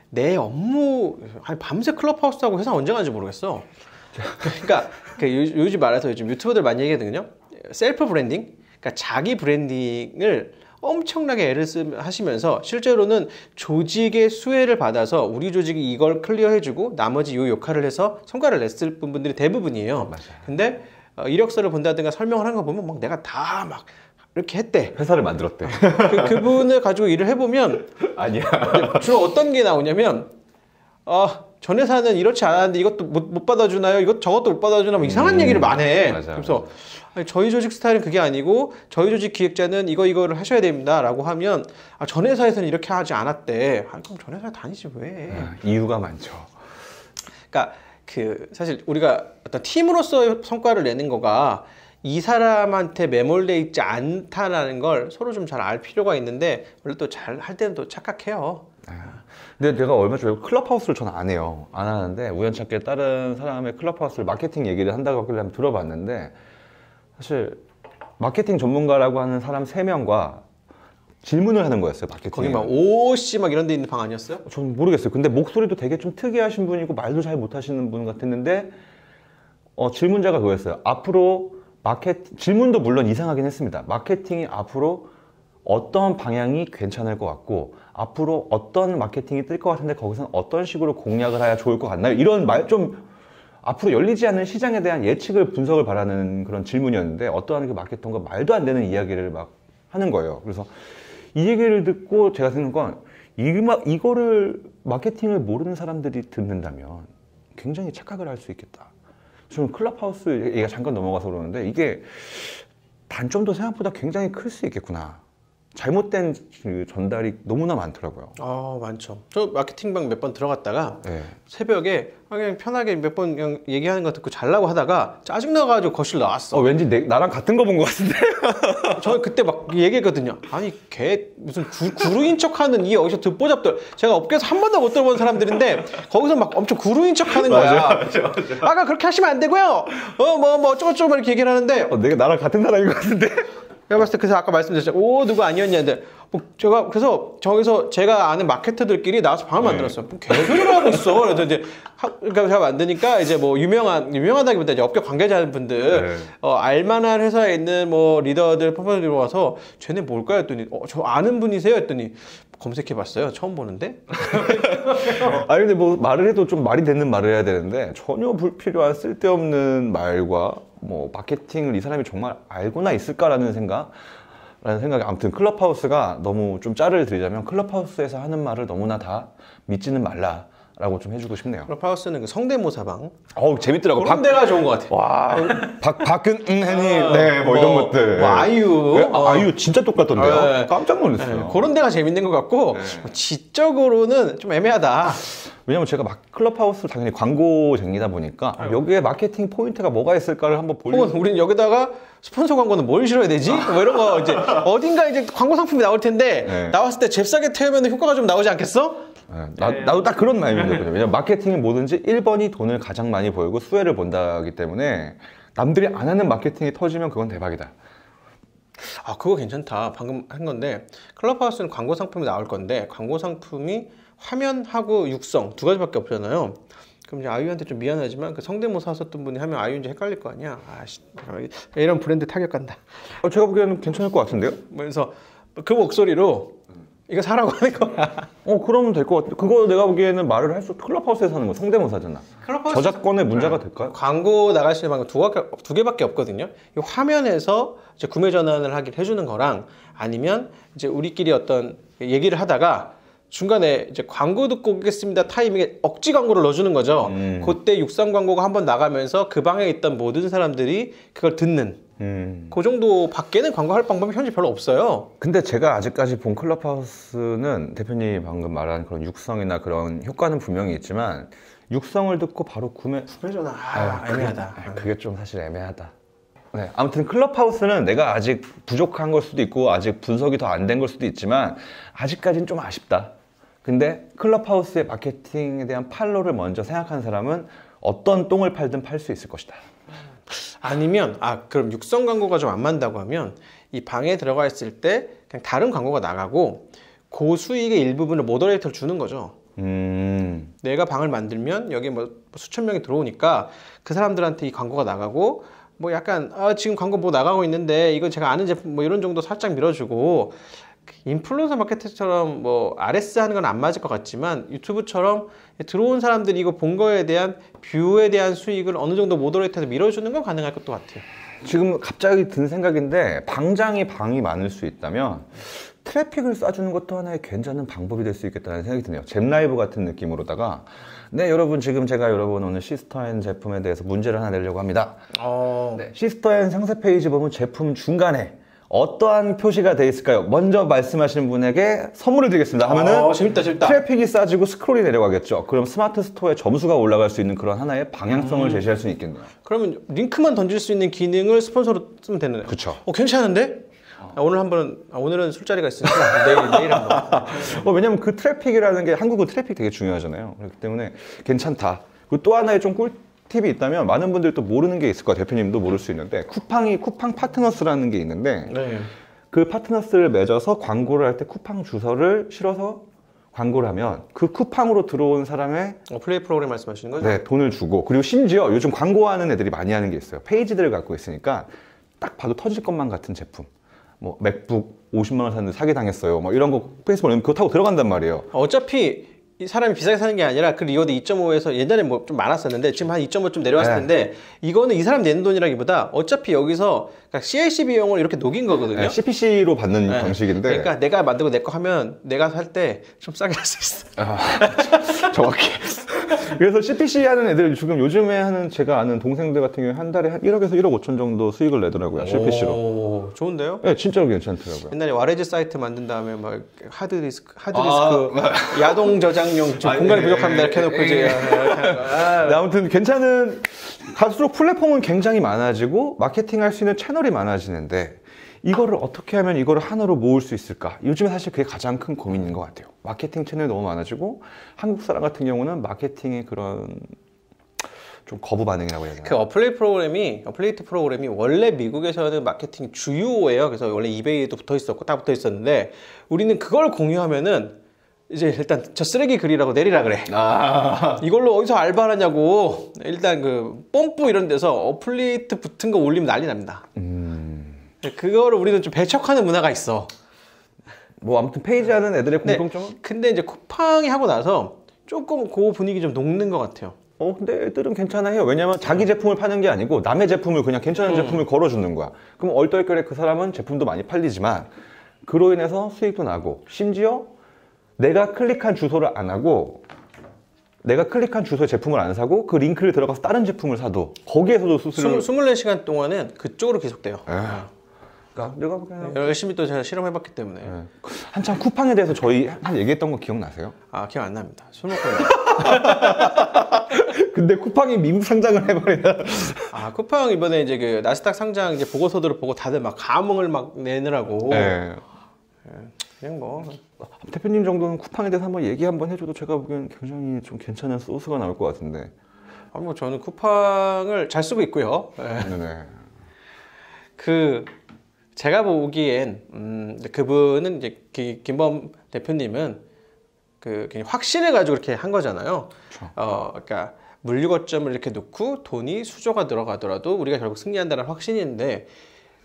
내 업무 밤새 클럽하우스하고 회사 언제 가는지 모르겠어. 그러니까 요즘 말해서 요즘 유튜버들 많이 얘기하거든요. 셀프 브랜딩, 그러니까 자기 브랜딩을 엄청나게 하시면서 실제로는 조직의 수혜를 받아서 우리 조직이 이걸 클리어해주고 나머지 요 역할을 해서 성과를 냈을 분들이 대부분이에요. 맞아요. 근데 이력서를 본다든가 설명을 하는 거 보면 막 내가 다 막 이렇게 했대. 회사를 만들었대. 그분을 가지고 일을 해보면 아니야. 주로 어떤 게 나오냐면 전 회사는 이렇지 않았는데 이것도 못 받아주나요? 저것도 못 받아주나? 뭐 이상한 얘기를 많이 해. 그래서 아니, 저희 조직 스타일은 그게 아니고 저희 조직 기획자는 이거를 하셔야 됩니다 라고 하면 전 회사에서는 이렇게 하지 않았대. 그럼 전 회사에 다니지 왜? 이유가 많죠. 그러니까 사실 우리가 어떤 팀으로서 성과를 내는 거가 이 사람한테 매몰돼 있지 않다라는 걸 서로 좀 잘 알 필요가 있는데, 원래 또 잘 할 때는 또 착각해요. 근데 내가 얼마 전에 클럽하우스를 저는 안 해요. 안 하는데 우연찮게 다른 사람의 클럽하우스를 마케팅 얘기를 한다고 하길래 한번 들어봤는데, 사실 마케팅 전문가라고 하는 사람 3명과 질문을 하는 거였어요. 마케팅. 거기 막 OC 막 이런 데 있는 방 아니었어요? 저는 모르겠어요. 근데 목소리도 되게 좀 특이하신 분이고 말도 잘 못하시는 분 같았는데 질문자가 그거였어요. 앞으로 질문도 물론 이상하긴 했습니다. 마케팅이 앞으로 어떤 방향이 괜찮을 것 같고 앞으로 어떤 마케팅이 뜰 것 같은데 거기서는 어떤 식으로 공략을 해야 좋을 것 같나요? 이런 앞으로 열리지 않는 시장에 대한 예측을 분석을 바라는 그런 질문이었는데, 어떠한 그 마케팅과 말도 안 되는 이야기를 막 하는 거예요. 그래서 이 얘기를 듣고 제가 생각한 건 이거를 마케팅을 모르는 사람들이 듣는다면 굉장히 착각을 할 수 있겠다. 저는 클럽하우스 얘기가 잠깐 넘어가서 그러는데 이게 단점도 생각보다 굉장히 클 수 있겠구나. 잘못된 그 전달이 너무나 많더라고요. 많죠. 저 마케팅방 몇 번 들어갔다가 네. 새벽에 그냥 편하게 몇 번 그냥 얘기하는 거 듣고 잘라고 하다가 짜증나가지고 거실 나왔어. 왠지 나랑 같은 거 본 것 같은데? 저는 그때 막 얘기했거든요. 아니 걔 무슨 구루인 척하는 이 어디서 듣보잡들, 제가 업계에서 한 번도 못 들어본 사람들인데 거기서 막 엄청 구루인 척하는 거야. 맞아. 아까 그렇게 하시면 안 되고요. 뭐 어쩌고저쩌고 이렇게 얘기를 하는데 내가 나랑 같은 사람인 것 같은데? 제가 봤을 때 그래서 아까 말씀드렸죠. 누구 아니었냐는데 제가 그래서 저기서 제가 아는 마케터들끼리 나와서 방을 만들었어요. 뭐 개소리를 하고 있어. 그래서 이제 그러니까 제가 만드니까 이제 뭐 유명하다기보다 이제 업계 관계자분들 알만한 회사에 있는 뭐 리더들 퍼포먼들이 와서 쟤네 뭘까요? 했더니 저 아는 분이세요? 했더니 검색해봤어요. 처음 보는데. 아니 근데 뭐 말을 해도 좀 말이 되는 말을 해야 되는데 전혀 불필요한 쓸데없는 말과 뭐 마케팅을 이 사람이 정말 알고나 있을까라는 생각이 아무튼 클럽하우스가 너무 좀 짤을 드리자면 클럽하우스에서 하는 말을 너무나 다 믿지는 말라라고 좀 해주고 싶네요. 클럽하우스는 그 성대모사방. 재밌더라고. 그런 데가 좋은 것 같아. 와, 박근혜니, 뭐 이런 것들. 뭐 아이유. 아이유 진짜 똑같던데요. 네. 깜짝 놀랐어요. 그런 데가 재밌는 것 같고 지적으로는 좀 애매하다. 왜냐면 제가 클럽하우스를 당연히 광고쟁이다 보니까 여기에 마케팅 포인트가 뭐가 있을까를 한번 혹은 우리는 여기다가 스폰서 광고는 뭘 실어야 되지? 뭐 이런 거 이제 어딘가 이제 광고 상품이 나올 텐데 나왔을 때 잽싸게 태우면 효과가 좀 나오지 않겠어? 나도 딱 그런 마음이거든요. 왜냐면 마케팅은 뭐든지 1번이 돈을 가장 많이 벌고 수혜를 본다기 때문에 남들이 안 하는 마케팅이 터지면 그건 대박이다. 그거 괜찮다. 방금 한 건데 클럽하우스는 광고 상품이 나올 건데 광고 상품이 화면하고 육성 두 가지밖에 없잖아요. 그럼 이제 아이유한테 좀 미안하지만 그 성대모사 하셨던 분이 하면 아이유인지 헷갈릴 거 아니야. 이런 브랜드 타격 간다. 제가 보기에는 괜찮을 것 같은데요? 그래서 그 목소리로 이거 사라고 하는 거야. 그러면 될 것 같아. 그거 내가 보기에는 말을 할 수, 클럽하우스에서 하는 거 성대모사잖아. 저작권에 문제가 될까요? 광고 나갈 수 있는 방법 두 개밖에 없거든요. 이 화면에서 이제 구매 전환을 하게 해주는 거랑 아니면 이제 우리끼리 어떤 얘기를 하다가 중간에 이제 광고 듣고 오겠습니다 타이밍에 억지 광고를 넣어주는 거죠. 그때 육상 광고가 한번 나가면서 그 방에 있던 모든 사람들이 그걸 듣는 그 정도 밖에는 광고할 방법이 현재 별로 없어요. 근데 제가 아직까지 본 클럽하우스는 대표님이 방금 말한 그런 육성이나 그런 효과는 분명히 있지만 육성을 듣고 바로 구매 전화 애매하다. 그게 좀 사실 애매하다. 네, 아무튼 클럽하우스는 내가 아직 부족한 걸 수도 있고 아직 분석이 더 안 된 걸 수도 있지만 아직까지는 좀 아쉽다. 근데 클럽하우스의 마케팅에 대한 팔로를 먼저 생각하는 사람은 어떤 똥을 팔든 팔 수 있을 것이다. 아니면 그럼 육성 광고가 좀 안 맞는다고 하면 이 방에 들어가 있을 때 그냥 다른 광고가 나가고 그 수익의 일부분을 모더레이터를 주는 거죠. 내가 방을 만들면 여기 뭐 수천 명이 들어오니까 그 사람들한테 이 광고가 나가고 뭐 약간 지금 광고 뭐 나가고 있는데 이거 제가 아는 제품 뭐 이런 정도 살짝 밀어주고 인플루언서 마케팅처럼 뭐 RS 하는 건 안 맞을 것 같지만 유튜브처럼 들어온 사람들이 이거 본 거에 대한 뷰에 대한 수익을 어느 정도 모더레이터에서 밀어주는 건 가능할 것도 같아요. 지금 갑자기 든 생각인데 방이 많을 수 있다면 트래픽을 쏴주는 것도 하나의 괜찮은 방법이 될 수 있겠다는 생각이 드네요. 잼라이브 같은 느낌으로다가 네 여러분 지금 제가 여러분 오늘 시스터앤 제품에 대해서 문제를 하나 내려고 합니다. 네, 시스터앤 상세 페이지 보면 제품 중간에 어떠한 표시가 돼 있을까요? 먼저 말씀하시는 분에게 선물을 드리겠습니다 하면은 재밌다. 트래픽이 싸지고 스크롤이 내려가겠죠. 그럼 스마트 스토어에 점수가 올라갈 수 있는 그런 하나의 방향성을 제시할 수 있겠네요. 그러면 링크만 던질 수 있는 기능을 스폰서로 쓰면 되는 거예요. 그렇죠. 괜찮은데? 오늘은 술자리가 있으니까 내일 한번. 왜냐면 그 트래픽이라는 게 한국은 트래픽 되게 중요하잖아요. 그렇기 때문에 괜찮다. 그리고 또 하나의 좀 꿀팁이 있다면 많은 분들이 또 모르는 게 있을 거예요. 대표님도 모를 수 있는데 쿠팡 파트너스라는 게 있는데 그 파트너스를 맺어서 광고를 할 때 쿠팡 주소를 실어서 광고를 하면 그 쿠팡으로 들어온 사람의 플레이 프로그램 말씀하시는 거죠? 네, 돈을 주고 그리고 심지어 요즘 광고하는 애들이 많이 하는 게 있어요. 페이지들을 갖고 있으니까 딱 봐도 터질 것만 같은 제품. 뭐 맥북 50만 원 샀는데 사기당했어요. 뭐 이런 거 페이스북에 올리면 그거 타고 들어간단 말이에요. 어차피 이 사람이 비싸게 사는 게 아니라 그 리워드 2.5에서 옛날에 뭐 좀 많았었는데 지금 한 2.5 좀 내려왔을 텐데 이거는 이 사람 내는 돈이라기보다 어차피 여기서 그러니까 CIC 비용을 이렇게 녹인 거거든요. 네, CPC로 받는 방식인데 그러니까 내가 만들고 내 거 하면 내가 살 때 좀 싸게 할 수 있어. 정확히. 그래서 CPC 하는 애들 지금 요즘에 하는 제가 아는 동생들 같은 경우에 한 달에 한 1억에서 1억 5천 정도 수익을 내더라고요. CPC로. 오, 좋은데요? 네, 진짜로 괜찮더라고요. 옛날에 와레즈 사이트 만든 다음에 막 하드디스크 야동 저장용 좀 공간이 부족합니다 이렇게 해놓고 이제 네, 아무튼 괜찮은 갈수록 플랫폼은 굉장히 많아지고 마케팅할 수 있는 채널이 많아지는데 이거를 어떻게 하면 이거를 하나로 모을 수 있을까? 요즘에 사실 그게 가장 큰 고민인 것 같아요. 마케팅 채널이 너무 많아지고 한국 사람 같은 경우는 마케팅의 그런 좀 거부 반응이라고 해야 되나? 그 어플리에이트 프로그램이 원래 미국에서는 마케팅 주요예요. 그래서 원래 이베이에도 붙어 있었고 다 붙어 있었는데 우리는 그걸 공유하면은 이제 일단 저 쓰레기 글이라고 내리라 그래. 이걸로 어디서 알바를 하냐고. 일단 그 뽐뿌 이런 데서 어플리에이트 붙은 거 올리면 난리 납니다. 그거를 우리는 좀 배척하는 문화가 있어. 뭐 아무튼 페이지 하는 애들의 네. 공통점은? 근데 이제 쿠팡이 하고 나서 조금 그 분위기 좀 녹는 것 같아요. 근데 애들은 괜찮아 해요. 왜냐면 자기 제품을 파는 게 아니고 남의 제품을 그냥 괜찮은 제품을 걸어주는 거야. 그럼 얼떨결에 그 사람은 제품도 많이 팔리지만 그로 인해서 수익도 나고 심지어 내가 클릭한 주소를 안 하고 내가 클릭한 주소에 제품을 안 사고 그 링크를 들어가서 다른 제품을 사도 거기에서도 수수료를 24시간 동안은 그쪽으로 계속돼요. 그러니까 내가 그냥 열심히 또 제가 실험해봤기 때문에. 한참 쿠팡에 대해서 저희 한 얘기했던 거 기억나세요? 아, 기억 안 납니다. 술 먹고 있는데. 근데 쿠팡이 미국 상장을 해버리나? 아, 쿠팡 이번에 이제 그 나스닥 상장 이제 보고서들을 보고 다들 막 감흥을 막 내느라고. 네. 그냥 뭐. 대표님 정도는 쿠팡에 대해서 한번 얘기 한번 해줘도 제가 보기엔 굉장히 좀 괜찮은 소스가 나올 것 같은데. 아, 뭐 저는 쿠팡을 잘 쓰고 있고요. 네네. 제가 보기엔 그분은 이제 김범 대표님은 그냥 확신을 가지고 이렇게 한 거잖아요. 그렇죠. 그러니까 물류 거점을 이렇게 놓고 돈이 수조가 들어가더라도 우리가 결국 승리한다는 확신인데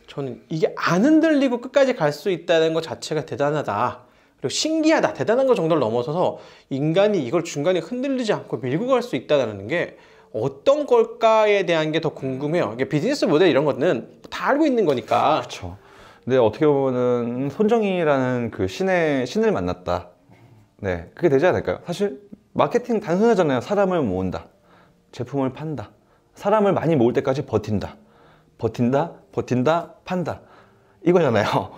저는 이게 안 흔들리고 끝까지 갈 수 있다는 것 자체가 대단하다. 그리고 신기하다. 대단한 것 정도를 넘어서서 인간이 이걸 중간에 흔들리지 않고 밀고 갈 수 있다는 게 어떤 걸까에 대한 게 더 궁금해요. 이게 비즈니스 모델 이런 거는 다 알고 있는 거니까. 그렇죠. 근데 어떻게 보면은 손정희라는 그 신을 만났다. 네, 그게 되지 않을까요? 사실 마케팅 단순하잖아요. 사람을 모은다, 제품을 판다, 사람을 많이 모을 때까지 버틴다, 판다 이거잖아요.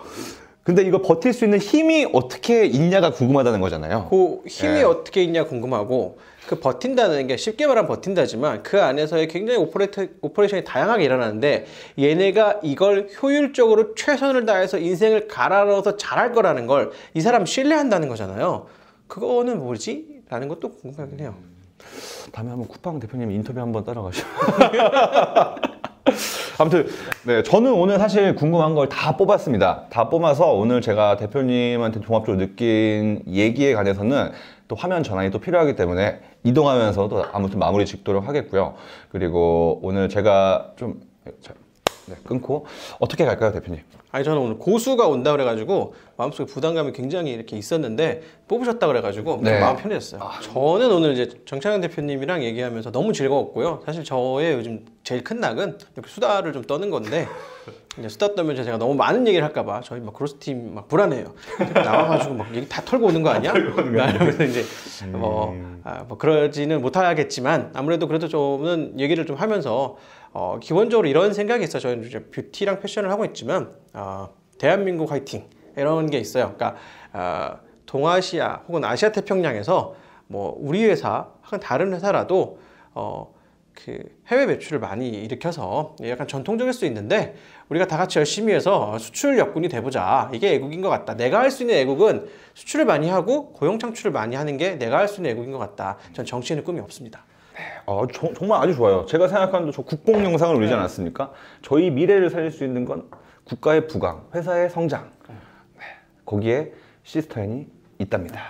근데 이거 버틸 수 있는 힘이 어떻게 있냐가 궁금하다는 거잖아요. 그 힘이 어떻게 있냐 궁금하고 그 버틴다는 게 쉽게 말하면 버틴다지만 그 안에서의 굉장히 오퍼레이션이 다양하게 일어나는데 얘네가 이걸 효율적으로 최선을 다해서 인생을 갈아 넣어서 잘할 거라는 걸 이 사람 신뢰한다는 거잖아요. 그거는 뭐지? 라는 것도 궁금하긴 해요. 다음에 한번 쿠팡 대표님 인터뷰 한번 따라가시죠. 아무튼 네, 저는 오늘 사실 궁금한 걸 다 뽑았습니다. 다 뽑아서 오늘 제가 대표님한테 종합적으로 느낀 얘기에 관해서는 또 화면 전환이 또 필요하기 때문에 이동하면서 또 아무튼 마무리 짓도록 하겠고요. 그리고 오늘 제가 좀 끊고 어떻게 갈까요, 대표님? 아니 저는 오늘 고수가 온다 그래가지고 마음속에 부담감이 굉장히 이렇게 있었는데 뽑으셨다 그래가지고 좀 네. 마음 편해졌어요. 저는 오늘 이제 정창현 대표님이랑 얘기하면서 너무 즐거웠고요. 사실 저의 요즘 제일 큰 낙은 이렇게 수다를 좀 떠는 건데 이제 수다 떨면 제가 너무 많은 얘기를 할까봐 저희 막 크로스팀 막 불안해요. 나와가지고 막 얘기 다 털고 오는 거 아니야? 그래서 이제 뭐 그러지는 못하겠지만 아무래도 그래도 저는 얘기를 좀 하면서 기본적으로 이런 생각이 있어요. 저희는 이제 뷰티랑 패션을 하고 있지만 대한민국 화이팅 이런 게 있어요. 그러니까 동아시아 혹은 아시아 태평양에서 뭐 우리 회사 혹은 다른 회사라도 그 해외 매출을 많이 일으켜서 약간 전통적일 수 있는데 우리가 다 같이 열심히 해서 수출 역군이 돼보자. 이게 애국인 것 같다. 내가 할 수 있는 애국은 수출을 많이 하고 고용 창출을 많이 하는 게 내가 할 수 있는 애국인 것 같다. 전 정치에는 꿈이 없습니다. 정말 아주 좋아요. 제가 생각하는 저 국뽕 영상을 올리지 않았습니까? 저희 미래를 살릴 수 있는 건 국가의 부강, 회사의 성장. 거기에 시스터앤이 있답니다.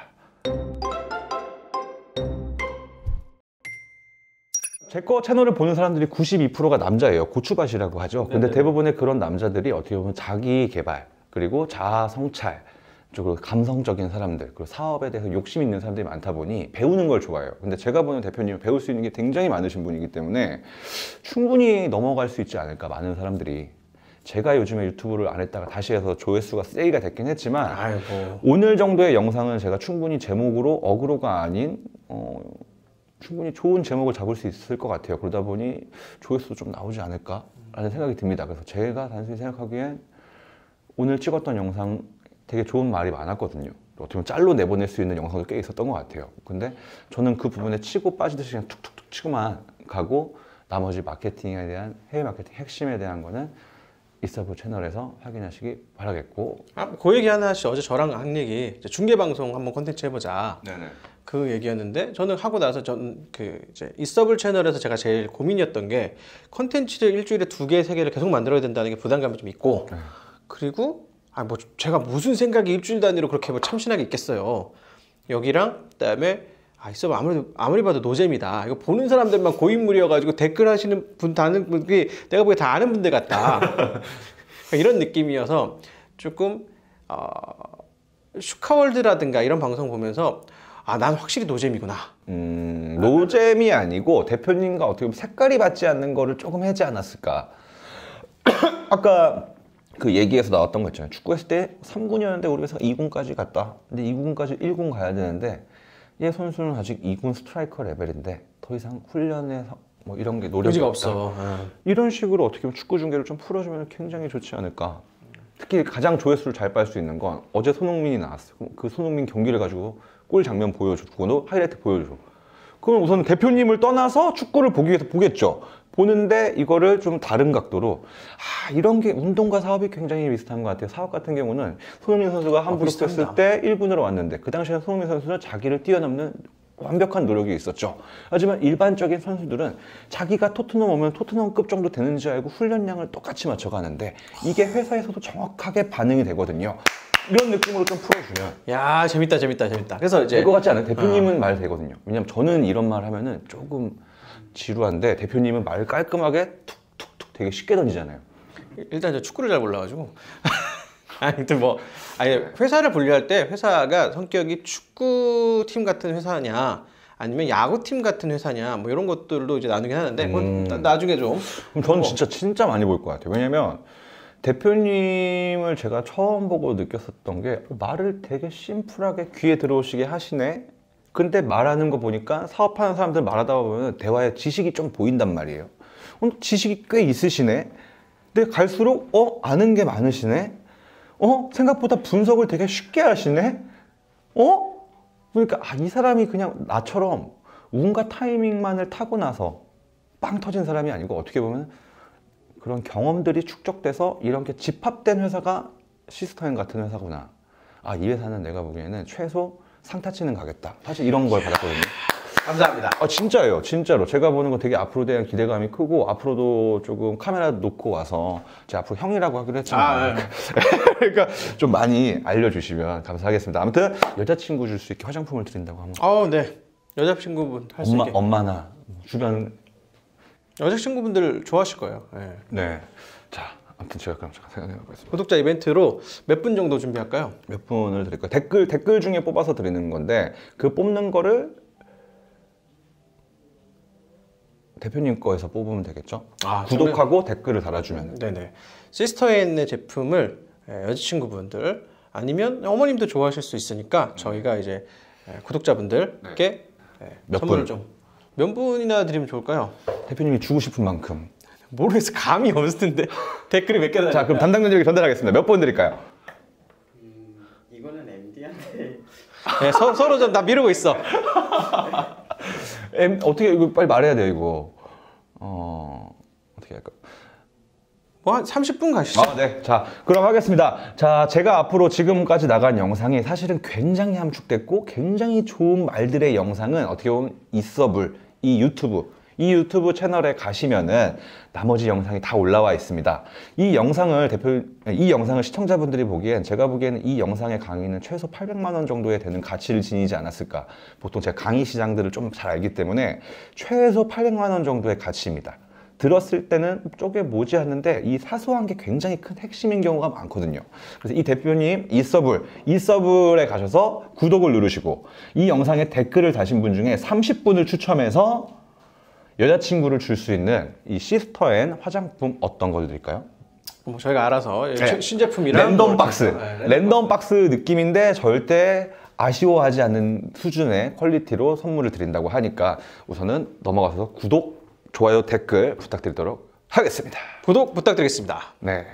제 거 채널을 보는 사람들이 92%가 남자예요. 고추밭이라고 하죠. 근데 대부분의 그런 남자들이 어떻게 보면 자기 개발, 그리고 자아 성찰, 쪽으로 감성적인 사람들, 그리고 사업에 대해서 욕심 있는 사람들이 많다 보니 배우는 걸 좋아해요. 근데 제가 보는 대표님은 배울 수 있는 게 굉장히 많으신 분이기 때문에 충분히 넘어갈 수 있지 않을까, 많은 사람들이. 제가 요즘에 유튜브를 안 했다가 다시 해서 조회수가 세이가 됐긴 했지만 오늘 정도의 영상은 제가 충분히 제목으로 어그로가 아닌 충분히 좋은 제목을 잡을 수 있을 것 같아요. 그러다 보니 조회수도 좀 나오지 않을까라는 생각이 듭니다. 그래서 제가 단순히 생각하기엔 오늘 찍었던 영상 되게 좋은 말이 많았거든요. 어떻게 보면 짤로 내보낼 수 있는 영상도 꽤 있었던 것 같아요. 근데 저는 그 부분에 치고 빠지듯이 그냥 툭툭툭 치고만 가고 나머지 마케팅에 대한 해외 마케팅 핵심에 대한 거는 이서브 채널에서 확인하시기 바라겠고. 그 얘기 하나 하시죠. 어제 저랑 한 얘기 중계 방송 한번 콘텐츠 해보자. 네네. 그 얘기였는데 저는 하고 나서 전 그 이제 이서블 채널에서 제가 제일 고민이었던 게 콘텐츠를 일주일에 2개, 3개를 계속 만들어야 된다는 게 부담감이 좀 있고 그리고 뭐 제가 무슨 생각이 일주일 단위로 그렇게 뭐 참신하게 있겠어요. 여기랑 그다음에 이서블 아무리 봐도 노잼이다. 이거 보는 사람들만 고인물이어가지고 댓글 하시는 분 다는 분이 내가 보기에 다 아는 분들 같다. 이런 느낌이어서 조금 슈카월드라든가 이런 방송 보면서 난 확실히 노잼이구나. 노잼이 아니고 대표님과 어떻게 보면 색깔이 맞지 않는 거를 조금 하지 않았을까. 아까 그 얘기에서 나왔던 거 있잖아요. 축구했을 때 3군이었는데 우리 회사가 2군까지 갔다. 근데 2군까지 1군 가야 되는데 얘 선수는 아직 2군 스트라이커 레벨인데 더 이상 훈련에 뭐 이런 게 노력이 의지가 없다. 없어. 이런 식으로 어떻게 보면 축구 중계를 좀 풀어주면 굉장히 좋지 않을까. 특히 가장 조회수를 잘 빨 수 있는 건 어제 손흥민이 나왔어요. 그 손흥민 경기를 가지고 골 장면 보여주고 하이라이트 보여줘. 그럼 우선 대표님을 떠나서 축구를 보기 위해서 보겠죠. 보는데 이거를 좀 다른 각도로 이런 게 운동과 사업이 굉장히 비슷한 것 같아요. 사업 같은 경우는 손흥민 선수가 함부르크 했을 때 1군으로 왔는데 그 당시에 손흥민 선수는 자기를 뛰어넘는 완벽한 노력이 있었죠. 하지만 일반적인 선수들은 자기가 토트넘 오면 토트넘급 정도 되는지 알고 훈련량을 똑같이 맞춰가는데 이게 회사에서도 정확하게 반응이 되거든요. 이런 느낌으로 좀 풀어주면 야, 재밌다. 그래서 이제 될 것 같지 않아요? 대표님은 말 되거든요. 왜냐면 저는 이런 말 하면은 조금 지루한데 대표님은 말 깔끔하게 툭툭툭 되게 쉽게 던지잖아요. 일단 저 축구를 잘 몰라가지고 회사를 분류할 때 회사가 성격이 축구팀 같은 회사냐 아니면 야구팀 같은 회사냐 뭐 이런 것들도 이제 나누긴 하는데 그건 나중에 좀. 그럼 저는 진짜 많이 볼 것 같아요. 왜냐면 대표님을 제가 처음 보고 느꼈었던 게 말을 되게 심플하게 귀에 들어오시게 하시네. 근데 말하는 거 보니까 사업하는 사람들 말하다 보면 대화에 지식이 좀 보인단 말이에요. 지식이 꽤 있으시네. 근데 갈수록 아는 게 많으시네. 생각보다 분석을 되게 쉽게 하시네. 그러니까 이 사람이 그냥 나처럼 운과 타이밍만을 타고 나서 빵 터진 사람이 아니고 어떻게 보면 그런 경험들이 축적돼서 이런 게 집합된 회사가 시스터앤 같은 회사구나. 이 회사는 내가 보기에는 최소 상타치는 가겠다. 사실 이런 걸 받았거든요. 감사합니다. 진짜예요. 진짜로. 제가 보는 거 되게 앞으로 대한 기대감이 크고 앞으로도 조금 카메라 놓고 와서 제가 앞으로 형이라고 하기로 했잖아요. 그러니까 좀 많이 알려주시면 감사하겠습니다. 아무튼 여자친구 줄 수 있게 화장품을 드린다고 하면 네. 여자친구분 할 수 있게. 엄마나 주변 여자친구분들 좋아하실 거예요. 네. 자, 아무튼 제가 그럼 생각해 보겠습니다. 구독자 이벤트로 몇 분 정도 준비할까요? 몇 분을 드릴까요? 댓글 중에 뽑아서 드리는 건데 그 뽑는 거를 대표님 거에서 뽑으면 되겠죠? 구독하고 댓글을 달아주면. 네네. 시스터앤의 제품을 여자친구분들 아니면 어머님도 좋아하실 수 있으니까 저희가 이제 구독자분들께 선물을 좀 몇 분이나 드리면 좋을까요? 대표님이 주고 싶은 만큼. 모르겠어. 감이 없을 텐데 댓글이 몇 개나. 자, 그럼 담당자에게 전달하겠습니다. 몇 번 드릴까요? 이거는 MD한테. 네, 서로 좀 나 미루고 있어. 어떻게 이거 빨리 말해야 돼요, 이거. 어떻게 할까요? 뭐 한 30분 가시죠. 네. 자, 그럼 하겠습니다. 자, 제가 앞으로 지금까지 나간 영상이 사실은 굉장히 함축됐고 굉장히 좋은 말들의 영상은 어떻게 보면 이서블, 이 유튜브 채널에 가시면은 나머지 영상이 다 올라와 있습니다. 이 영상을 시청자분들이 보기엔 제가 보기에는 이 영상의 강의는 최소 800만 원 정도에 되는 가치를 지니지 않았을까. 보통 제가 강의 시장들을 좀 잘 알기 때문에 최소 800만 원 정도의 가치입니다. 들었을 때는 쪽에 모지않는데 이 사소한 게 굉장히 큰 핵심인 경우가 많거든요. 그래서 이 대표님 이서블에 가셔서 구독을 누르시고 이 영상에 댓글을 다신 분 중에 30분을 추첨해서 여자친구를 줄 수 있는 이 시스터앤 화장품 어떤 걸 드릴까요? 저희가 알아서 신제품이랑 랜덤 박스 느낌인데 절대 아쉬워하지 않는 수준의 퀄리티로 선물을 드린다고 하니까 우선은 넘어가서 구독, 좋아요, 댓글 부탁드리도록 하겠습니다. 구독 부탁드리겠습니다. 네.